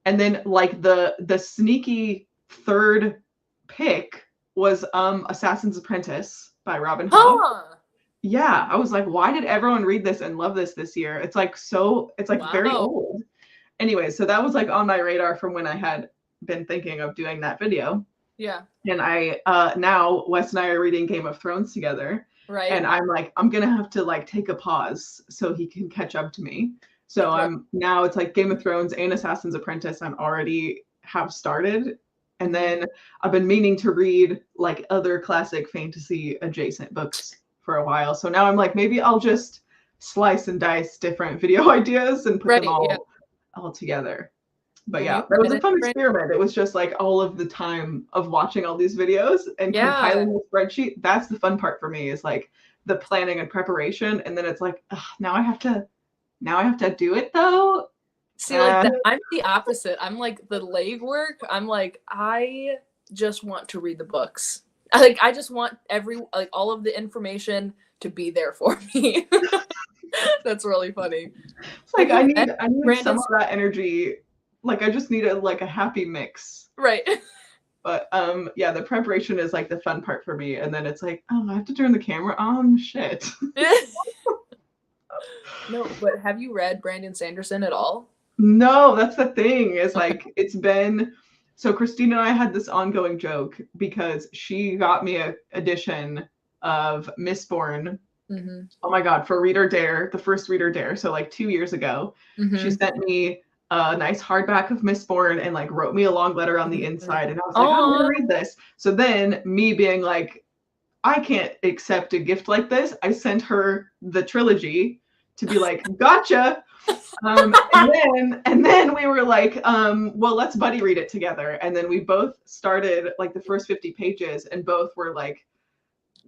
And then like the sneaky third pick was Assassin's Apprentice by Robin Hood. Huh. Yeah, I was like, why did everyone read this and love this year? It's like very old. Anyway, so that was like on my radar from when I had been thinking of doing that video. Yeah. And I now Wes and I are reading Game of Thrones together. Right. And I'm like, I'm gonna have to like take a pause so he can catch up to me. So now it's like Game of Thrones and Assassin's Apprentice I'm already have started. And then I've been meaning to read like other classic fantasy adjacent books for a while. So now I'm like, maybe I'll just slice and dice different video ideas and put them all together. But yeah, that was a fun experiment. It was just like all of the time of watching all these videos and compiling the spreadsheet. That's the fun part for me is like the planning and preparation. And then it's like, now I have to do it though. See, like I'm the opposite. I'm like the legwork. I'm like, I just want to read the books. I just want all of the information to be there for me. That's really funny. It's like I need some of that energy. Like I just need a happy mix. Right. But yeah, the preparation is like the fun part for me. And then it's like, oh, I have to turn the camera on. Shit. No, but have you read Brandon Sanderson at all? No, that's the thing. Is like it's been so Christine and I had this ongoing joke because she got me a edition of Mistborn. Mm-hmm. Oh my God, for Reader Dare, the first Reader Dare. So like 2 years ago, she sent me a nice hardback of Mistborn and like wrote me a long letter on the inside. And I was like, I'm gonna read this. So then me being like, I can't accept a gift like this. I sent her the trilogy to be like, gotcha. And then we were like, well, let's buddy read it together. And then we both started like the first 50 pages and both were like,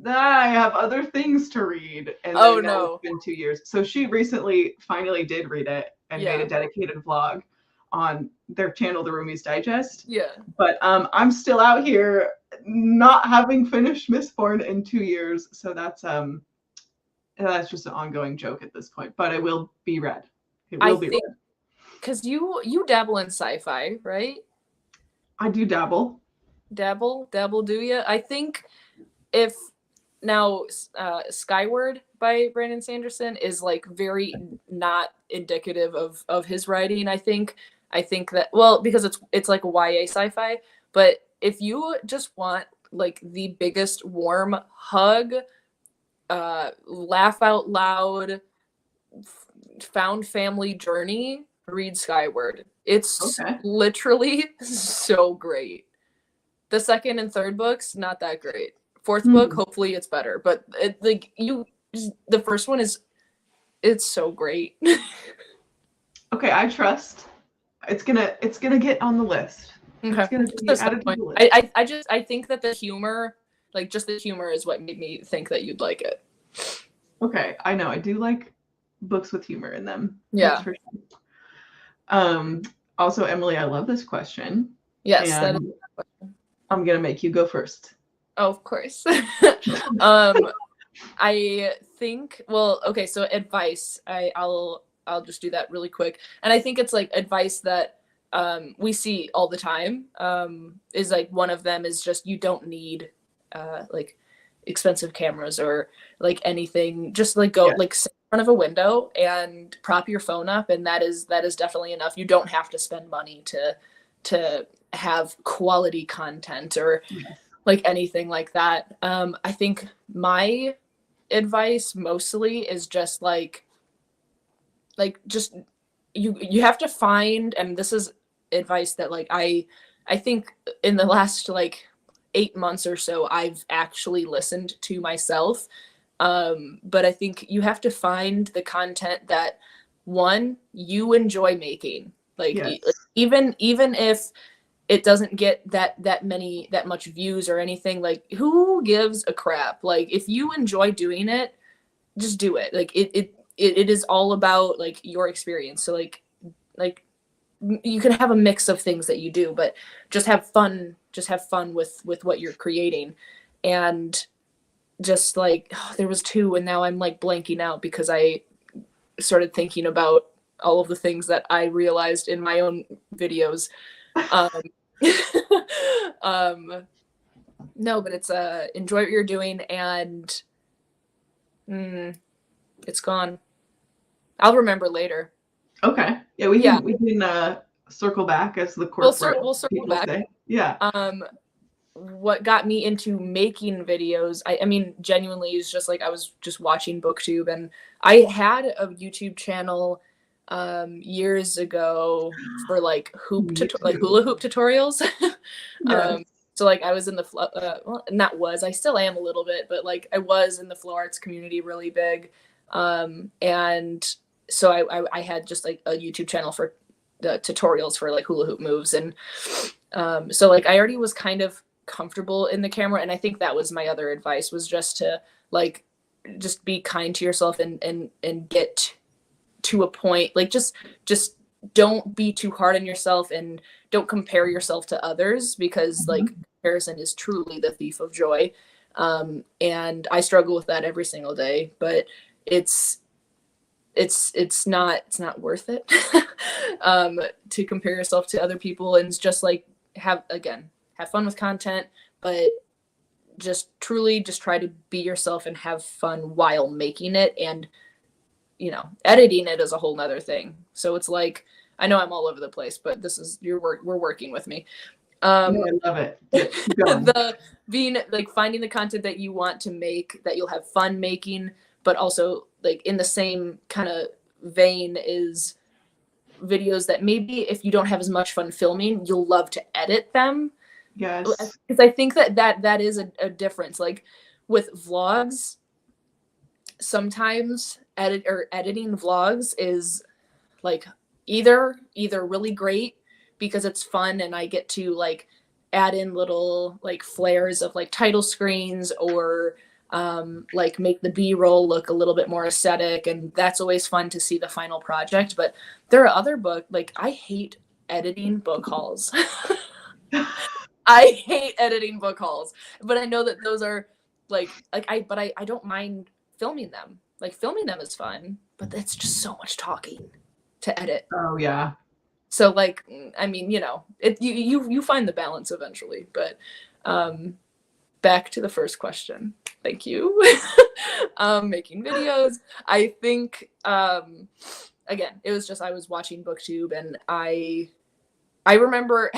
I have other things to read. And then it's been 2 years. So she recently finally did read it and made a dedicated vlog. on their channel, The Roomies Digest. Yeah. But I'm still out here not having finished Mistborn in 2 years, so that's just an ongoing joke at this point. But it will be read. It will be read. Because you dabble in sci-fi, right? I do dabble. Dabble, do you? I think if now Skyward by Brandon Sanderson is like very not indicative of his writing. I think that, well, because it's like YA sci-fi, but if you just want like the biggest warm hug, laugh out loud, found family journey, read Skyward. It's literally so great. The second and third books, not that great. Fourth book, hopefully it's better. But the first one it's so great. Okay, I trust. It's gonna get on the list. Okay. It's gonna be added to the list. I think that the humor, like just the humor, is what made me think that you'd like it. Okay, I know. I do like books with humor in them. Yeah. That's for sure. Also, Emily, I love this question. Yes, that is a question. I'm gonna make you go first. Oh, of course. I think, well, okay, so advice. I'll just do that really quick. And I think it's like advice that we see all the time. Is like one of them is just you don't need like expensive cameras or like anything. Just like go like sit in front of a window and prop your phone up, and that is definitely enough. You don't have to spend money to have quality content or like anything like that. I think my advice mostly is just like just you have to find, and this is advice that like I think in the last like 8 months or so I've actually listened to myself. But I think you have to find the content that one you enjoy making. Like even if it doesn't get that much views or anything, like who gives a crap? Like if you enjoy doing it, just do it. Like it is all about like your experience. So like you can have a mix of things that you do, but just have fun with what you're creating. And just like there was two, and now I'm like blanking out because I started thinking about all of the things that I realized in my own videos. No, but it's enjoy what you're doing, and it's gone. I'll remember later. Okay. Yeah, we can circle back as the corporate. We'll circle back. Say. Yeah. What got me into making videos, I mean, genuinely is just like I was just watching BookTube, and I had a YouTube channel years ago for like hula hoop tutorials. So like I was in the I still am a little bit, but like I was in the flow arts community really big. And so I had just like a YouTube channel for the tutorials for like hula hoop moves. And so like I already was kind of comfortable in the camera. And I think that was my other advice, was just to like, just be kind to yourself and get to a point, like just don't be too hard on yourself, and don't compare yourself to others, because like comparison is truly the thief of joy. And I struggle with that every single day, but it's not worth it to compare yourself to other people, and just like have fun with content, but just truly just try to be yourself and have fun while making it. And editing it is a whole nother thing. So it's like, I know I'm all over the place, but this is we're working with me. I love it. The being like finding the content that you want to make, that you'll have fun making, but also like in the same kind of vein is videos that maybe if you don't have as much fun filming, you'll love to edit them. Yes. Because I think that is a difference. Like with vlogs, sometimes editing vlogs is like either really great because it's fun and I get to like add in little like flares of like title screens, or like make the B-roll look a little bit more aesthetic, and that's always fun to see the final project. But there are other like I hate editing book hauls. I hate editing book hauls, but I know that those are I don't mind filming them. Like filming them is fun, but it's just so much talking to edit. Oh yeah. So like, I mean, you find the balance eventually, but back to the first question. Thank you. Making videos. I think again, it was just I was watching BookTube and I remember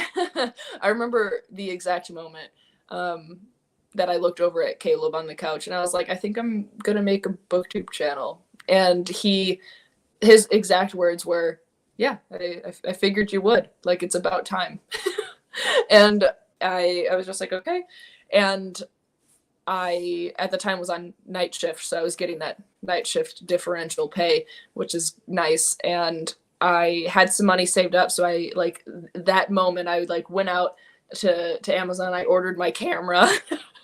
I remember the exact moment that I looked over at Caleb on the couch and I was like, I think I'm gonna make a BookTube channel. And his exact words were, yeah, I figured you would. Like, it's about time. And I was just like, okay. And I, at the time, was on night shift, so I was getting that night shift differential pay, which is nice. And I had some money saved up, so I, like, that moment, I, like, went out to Amazon. I ordered my camera.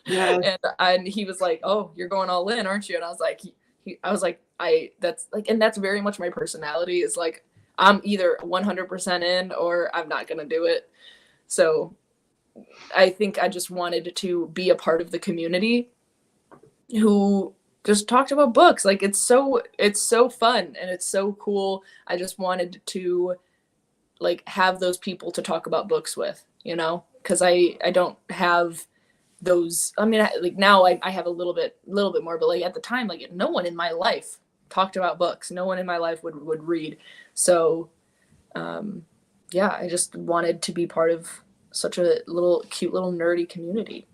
Yes. And he was like, oh, you're going all in, aren't you? And I was like, and that's very much my personality, is like, I'm either 100% in or I'm not going to do it. So I think I just wanted to be a part of the community who just talked about books. Like, it's so fun and it's so cool. I just wanted to, like, have those people to talk about books with, because I don't have those. I mean, like, now I have a little bit more, but like at the time, like, no one in my life talked about books. No one in my life would read. So yeah, I just wanted to be part of such a cute little nerdy community.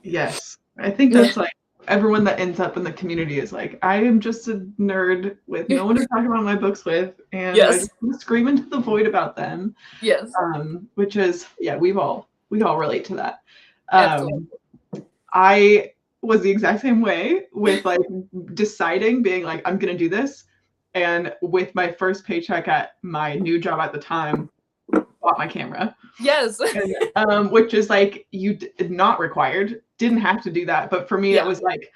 Yes. I think that's like everyone that ends up in the community is like, I am just a nerd with no one to talk about my books with, and I just want to scream into the void about them. Yes. Which is, yeah, we all relate to that. Absolutely. I was the exact same way with like deciding, being like, I'm gonna do this, and with my first paycheck at my new job at the time, bought my camera. Yes. And, which is like, not required, didn't have to do that, but for me, it was like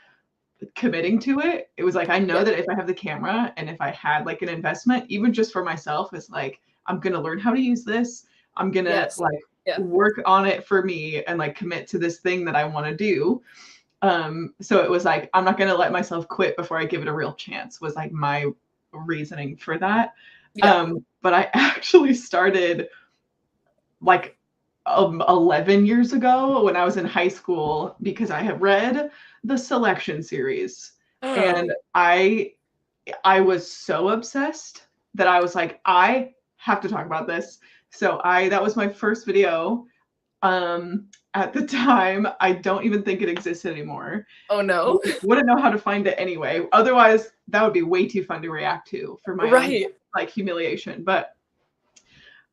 committing to it. It was like, I know that if I have the camera and if I had like an investment, even just for myself, it's like, I'm gonna learn how to use this. I'm gonna work on it for me and like commit to this thing that I want to do. So it was like, I'm not gonna let myself quit before I give it a real chance, was like my reasoning for that. But I actually started like 11 years ago when I was in high school, because I had read the Selection series. And I was so obsessed that I was like, I have to talk about this. So that was my first video. At the time, I don't even think it exists anymore. Oh no. Wouldn't know how to find it anyway. Otherwise, that would be way too fun to react to for my own, like, humiliation. But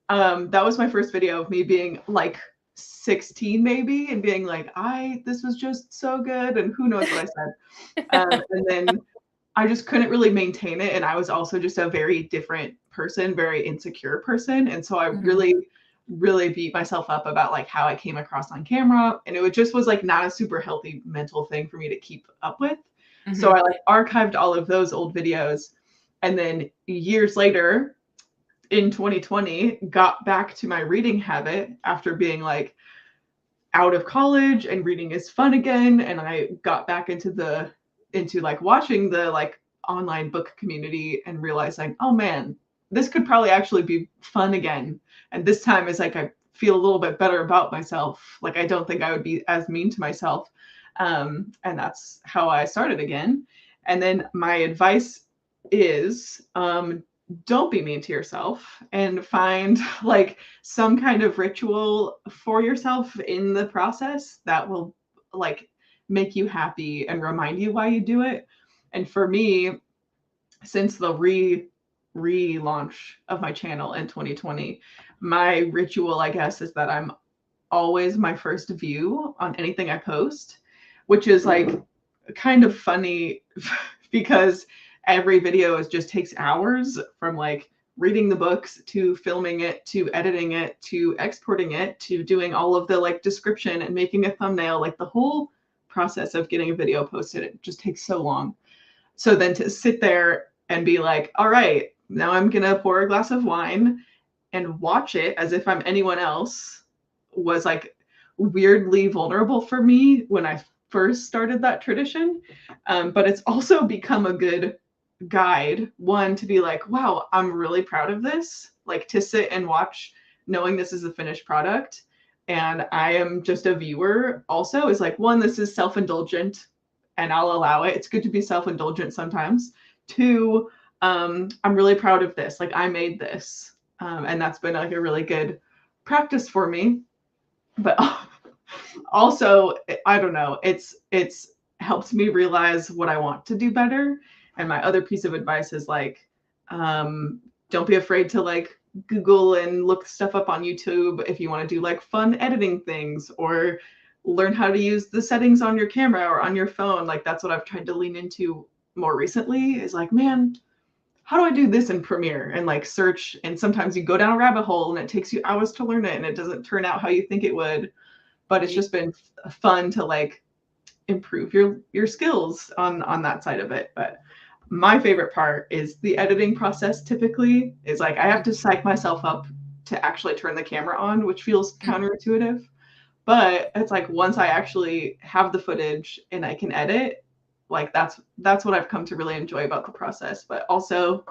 that was my first video of me being like 16 maybe, and being like, this was just so good, and who knows what I said. And then I just couldn't really maintain it, and I was also just a very different person, very insecure person, and so I really beat myself up about like how I came across on camera, and it was like not a super healthy mental thing for me to keep up with. So I like archived all of those old videos, and then years later in 2020 got back to my reading habit after being like out of college, and reading is fun again, and I got back into like watching the like online book community and realizing, oh man, this could probably actually be fun again. And this time is like, I feel a little bit better about myself. Like, I don't think I would be as mean to myself. And that's how I started again. And then my advice is, don't be mean to yourself, and find like some kind of ritual for yourself in the process that will like make you happy and remind you why you do it. And for me, since the relaunch of my channel in 2020, my ritual, I guess, is that I'm always my first view on anything I post, which is like kind of funny because every video just takes hours, from like reading the books to filming it to editing it to exporting it to doing all of the like description and making a thumbnail. Like, the whole process of getting a video posted, it just takes so long. So then to sit there and be like, all right, now I'm gonna pour a glass of wine and watch it as if I'm anyone else was like weirdly vulnerable for me when I first started that tradition. But it's also become a good guide, one, to be like, wow, I'm really proud of this, like to sit and watch knowing this is a finished product and I am just a viewer also, is like, one, this is self-indulgent and I'll allow it. It's good to be self-indulgent sometimes. Two, I'm really proud of this. Like I made this. And that's been like a really good practice for me. But also, I don't know, it's helped me realize what I want to do better. And my other piece of advice is like, don't be afraid to like Google and look stuff up on YouTube if you want to do like fun editing things or learn how to use the settings on your camera or on your phone. Like that's what I've tried to lean into more recently, is like, man, how do I do this in Premiere? And like search, and sometimes you go down a rabbit hole and it takes you hours to learn it and it doesn't turn out how you think it would. But it's just been fun to like improve your skills on that side of it. But my favorite part is the editing process. Typically is like I have to psych myself up to actually turn the camera on, which feels counterintuitive. But it's like once I actually have the footage and I can edit, like that's what I've come to really enjoy about the process. But also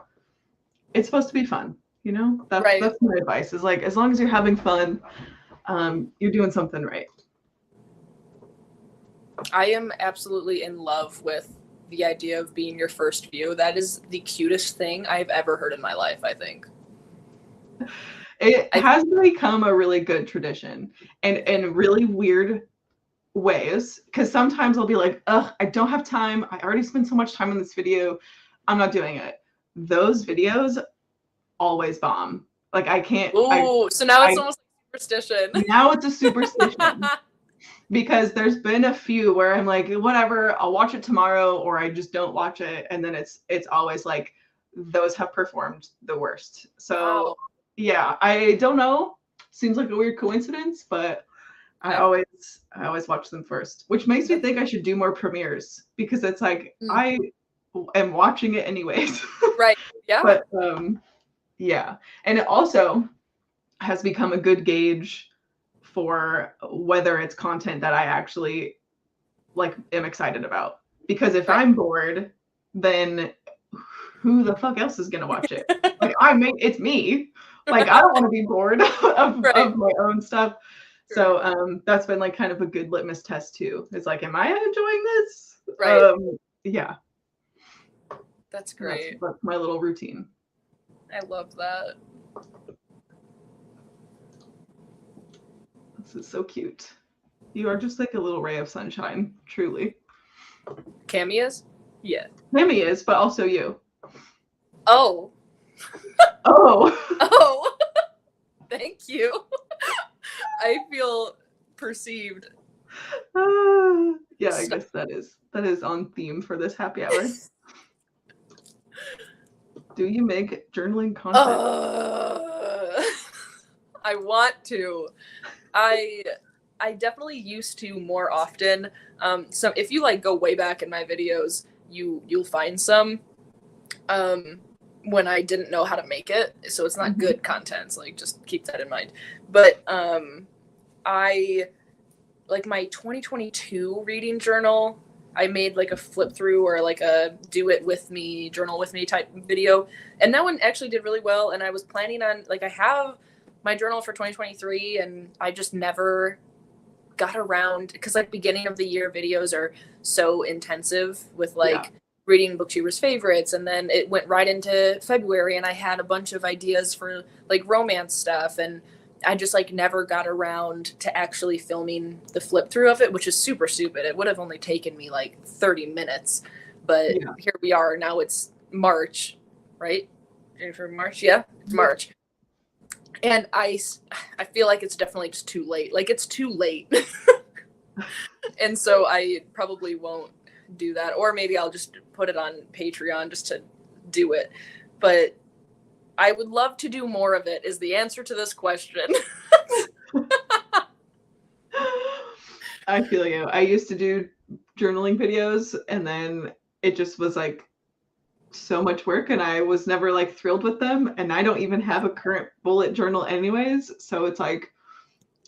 it's supposed to be fun, you know? That's my advice, is like as long as you're having fun, you're doing something right. I am absolutely in love with the idea of being your first view. That is the cutest thing I've ever heard in my life, I think. It has become a really good tradition, and in really weird ways, because sometimes I'll be like, ugh, I don't have time. I already spent so much time on this video. I'm not doing it. Those videos always bomb. Like I can't. Ooh, so now it's almost like superstition. Now it's a superstition. Because there's been a few where I'm like, whatever, I'll watch it tomorrow, or I just don't watch it. And then it's always like, those have performed the worst. So wow. Yeah, I don't know. Seems like a weird coincidence, but I always watch them first, which makes me think I should do more premieres, because it's like, I am watching it anyways. Right. Yeah. But yeah. And it also has become a good gauge for whether it's content that I actually like am excited about. Because if I'm bored, then who the fuck else is gonna watch it? Like it's me. Like I don't want to be bored of my own stuff. So that's been like kind of a good litmus test too. It's like, am I enjoying this? Right. Yeah. That's great. That's my little routine. I love that. This is so cute. You are just like a little ray of sunshine, truly. Cammy is? Yeah. Cammy is, but also you. Oh. Oh. Oh. Thank you. I feel perceived. Yeah, I guess that is on theme for this happy hour. Do you make journaling content? I want to. I definitely used to more often. So if you like go way back in my videos, you'll find some when I didn't know how to make it. So it's not good content. So like just keep that in mind. But I like my 2022 reading journal. I made like a flip through or like a do it with me, journal with me type video. And that one actually did really well. And I was planning on, like, I have my journal for 2023 and I just never got around, because like beginning of the year videos are so intensive with like reading booktubers favorites, and then it went right into February and I had a bunch of ideas for like romance stuff, and I just like never got around to actually filming the flip through of it, which is super stupid. It would have only taken me like 30 minutes, but here we are. Now it's March, right? For March, it's March. And I feel like it's definitely just too late. Like it's too late. And so I probably won't do that. Or maybe I'll just put it on Patreon just to do it. But I would love to do more of it is the answer to this question. I feel you. I used to do journaling videos and then it just was like so much work and I was never like thrilled with them. And I don't even have a current bullet journal anyways. So it's like,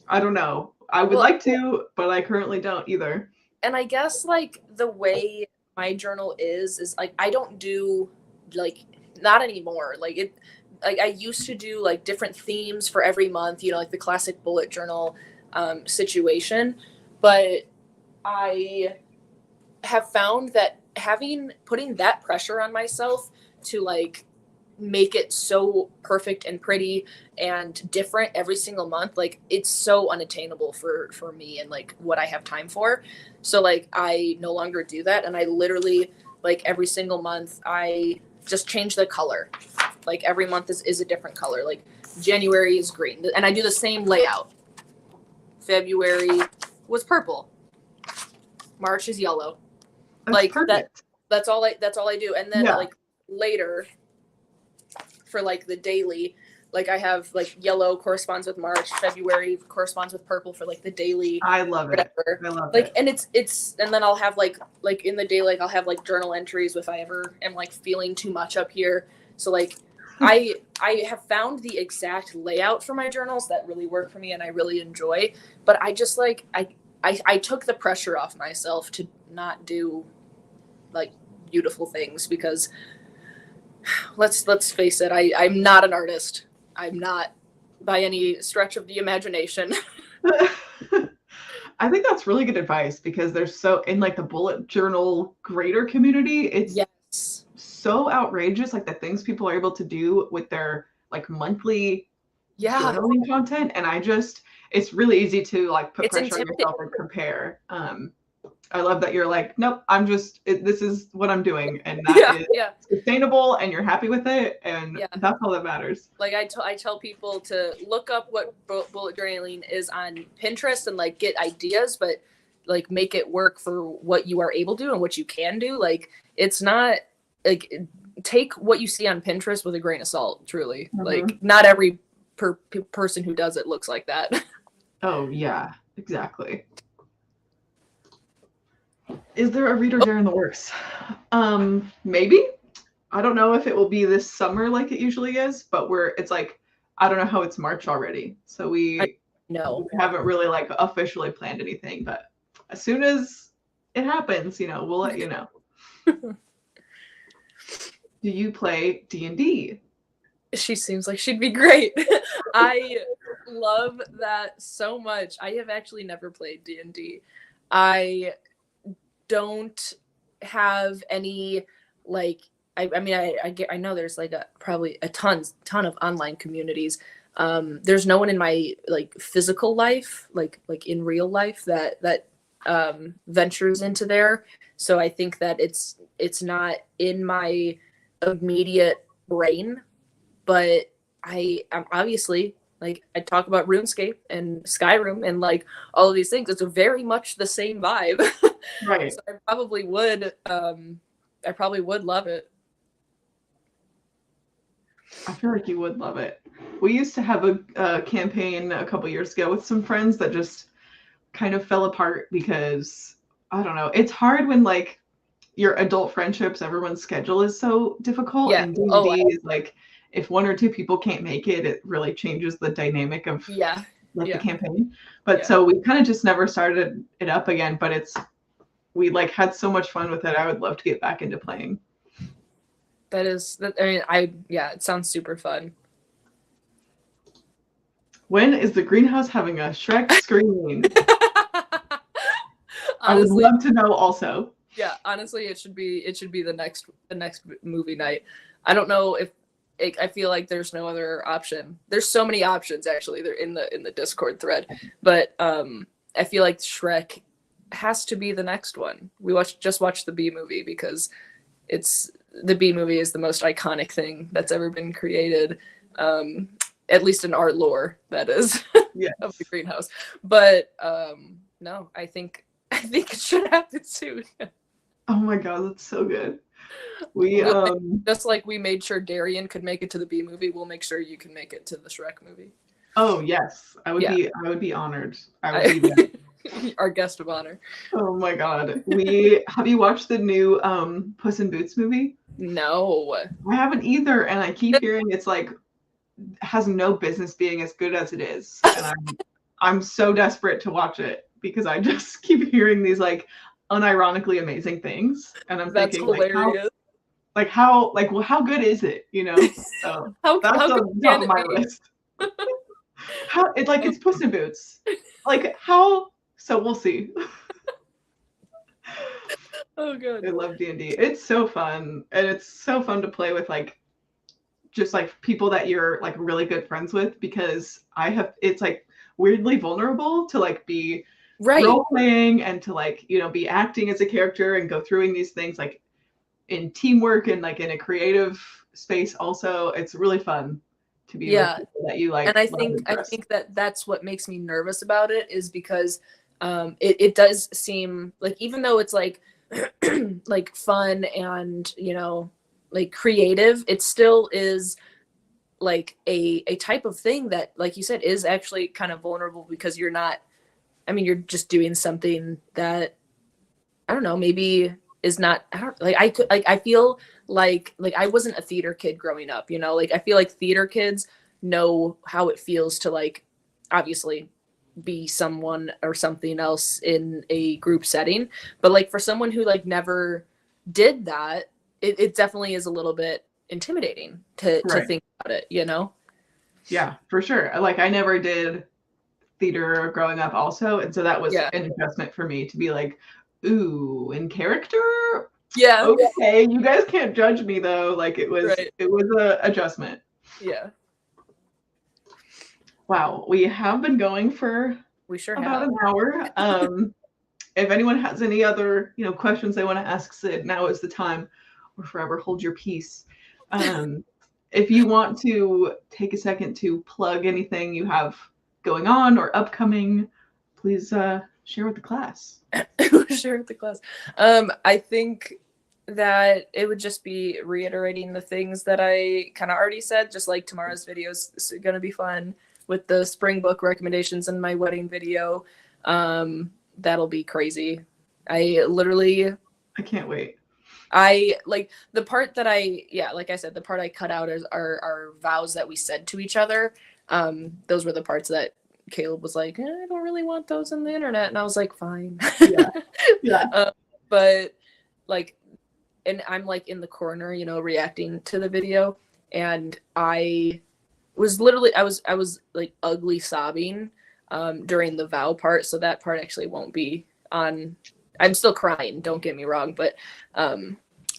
I don't know. I would like to, but I currently don't either. And I guess like the way my journal is like I don't do like not anymore. Like it like I used to do like different themes for every month, you know, like the classic bullet journal situation. But I have found that putting that pressure on myself to like make it so perfect and pretty and different every single month, like it's so unattainable for me and like what I have time for. So like I no longer do that, and I literally like every single month I just change the color. Like every month is a different color. Like January is green, and I do the same layout. February was purple. March is yellow. That's like perfect. That's all I do. And then like later for like the daily, like I have like yellow corresponds with March, February corresponds with purple for like the daily. I love it. I love like it. And it's and then I'll have like in the day, like I'll have like journal entries if I ever am like feeling too much up here. So like I have found the exact layout for my journals that really work for me and I really enjoy. But I just like I took the pressure off myself to not do like beautiful things because let's face it, I'm not an artist. I'm not by any stretch of the imagination. I think that's really good advice because there's so in like the bullet journal grader community, it's so outrageous, like the things people are able to do with their like monthly journaling content. And it's really easy to like put pressure on yourself and compare. I love that you're like, nope, this is what I'm doing. And that is sustainable and you're happy with it. And that's all that matters. Like I tell people to look up what bullet journaling is on Pinterest and like get ideas, but like make it work for what you are able to and what you can do. Like it's not like take what you see on Pinterest with a grain of salt, truly. Mm-hmm. Like not every person who does it looks like that. Oh yeah, exactly. Is there a reader dare in the works? Maybe. I don't know if it will be this summer like it usually is, but it's like, I don't know how it's March already. So we haven't really like officially planned anything, but as soon as it happens, we'll let you know. Do you play D&D? She seems like she'd be great. I love that so much. I have actually never played D&D. I don't have any like I know there's like probably a ton of online communities. There's no one in my like physical life, like in real life that ventures into there. So I think that it's not in my immediate brain, but I'm obviously like I talk about RuneScape and Skyrim and like all of these things. It's very much the same vibe. Right. So I probably would love it. I feel like you would love it. We used to have a campaign a couple years ago with some friends that just kind of fell apart because I don't know. It's hard when like your adult friendships, everyone's schedule is so difficult. Yeah. And D&D is like if one or two people can't make it, it really changes the dynamic of the campaign. But so we kind of just never started it up again. But we like had so much fun with it. I would love to get back into playing. It sounds super fun. When is the greenhouse having a Shrek screening? I would love to know also. Yeah, honestly, it should be the next movie night. I don't know if I feel like there's no other option. There's so many options actually. They're in the Discord thread, but I feel like Shrek has to be the next one. We just watched the Bee Movie because the Bee Movie is the most iconic thing that's ever been created, at least in art lore. That is of the greenhouse. But no, I think it should happen soon. Oh my god, that's so good. We just like we made sure Darian could make it to the Bee Movie, we'll make sure you can make it to the Shrek movie. Oh yes, I would be honored. I would be there. Our guest of honor. Oh my god. Have you watched the new Puss in Boots movie? No. I haven't either, and I keep hearing it's like has no business being as good as it is, and I'm so desperate to watch it because I just keep hearing these like unironically amazing things, and I'm That's thinking hilarious. well, how good is it? You know, so that's How good on top can of it my be? list. How it's like it's Puss in Boots, like how? So we'll see. Oh god. I love D&D. It's so fun, and it's so fun to play with like just like people that you're like really good friends with because it's like weirdly vulnerable to like be Right. role playing and to like be acting as a character and go through these things like in teamwork and like in a creative space. Also, it's really fun to be with Yeah. people that you like And I love and trust. think that that's what makes me nervous about it is because it does seem like even though it's like like fun and like creative, it still is like a type of thing that, like you said, is actually kind of vulnerable because you're not, I mean, you're just doing something that I don't know, maybe is not, I don't like, I could like, I feel like I wasn't a theater kid growing up, like I feel like theater kids know how it feels to like obviously be someone or something else in a group setting, but like for someone who like never did that, it definitely is a little bit intimidating to Right. think about it. Yeah, for sure. Like I never did theater growing up also, and so that was Yeah. an adjustment for me to be like, ooh, in character. Yeah. Okay, you guys can't judge me though. Like Right. it was a adjustment. Yeah. Wow, we have been going for We sure about have. an hour. If anyone has any other, questions they want to ask Sid, now is the time, or forever hold your peace. If you want to take a second to plug anything you have going on or upcoming, please share with the class. Share with the class. I think that it would just be reiterating the things that I kind of already said, just like tomorrow's video is going to be fun with the spring book recommendations and my wedding video. That'll be crazy. I can't wait. I like the part that like I said, the part I cut out is our vows that we said to each other. Those were the parts that Caleb was like, I don't really want those on the internet. And I was like, fine. Yeah. But like, and I'm like in the corner, reacting to the video. And I was literally, I was like ugly sobbing during the vow part. So that part actually won't be on. I'm still crying, don't get me wrong. But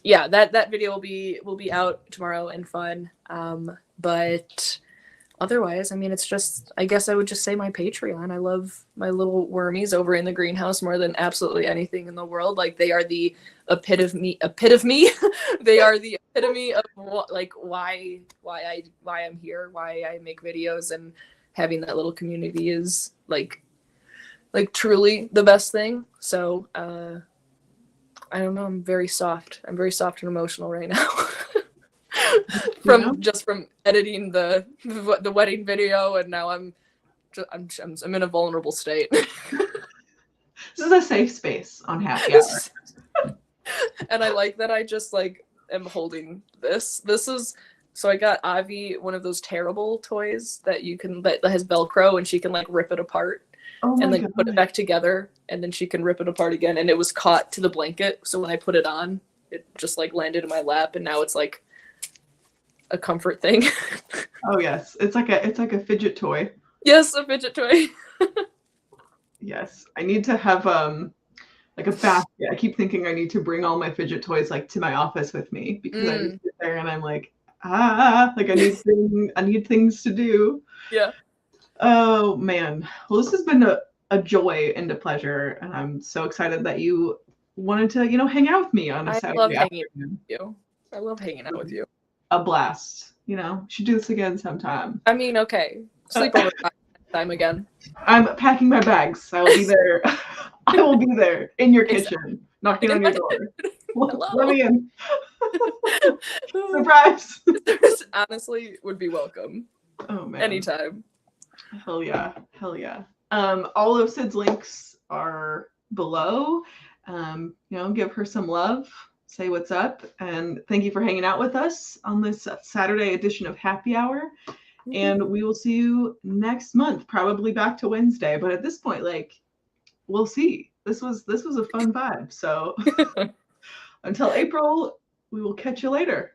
yeah, that video will be out tomorrow and fun. But otherwise, I mean, it's just, I guess I would just say my Patreon. I love my little wormies over in the greenhouse more than absolutely anything in the world. Like they are the epitome. They are the epitome of like why I'm here, why I make videos, and having that little community is like truly the best thing. So I don't know. I'm very soft and emotional right now. From editing the wedding video, and now I'm in a vulnerable state. This is a safe space on Happy Hour. And I like that I just like am holding this. This is so I got Avi one of those terrible toys that has Velcro and she can like rip it apart and then put it back together, and then she can rip it apart again. And it was caught to the blanket, so when I put it on, it just like landed in my lap, and now it's like a comfort thing. Oh yes, it's like a fidget toy. Yes, a fidget toy. Yes, I need to have like a basket. I keep thinking I need to bring all my fidget toys like to my office with me because I just sit there and I'm like, like I need things to do. Yeah. Oh man. Well, this has been a joy and a pleasure, and I'm so excited that you wanted to, hang out with me on a Saturday afternoon. I love hanging out with you. A blast. Should do this again sometime. I mean, okay. Sleepover time again. I'm packing my bags. I will be there. I will be there in your kitchen, knocking on your door. Let me in. Surprise. Honestly, would be welcome. Oh man. Anytime. Hell yeah. Hell yeah. All of Sid's links are below. Give her some love. say what's up. And thank you for hanging out with us on this Saturday edition of Happy Hour. And we will see you next month, probably back to Wednesday. But at this point, like, we'll see. This was a fun vibe. So until April, we will catch you later.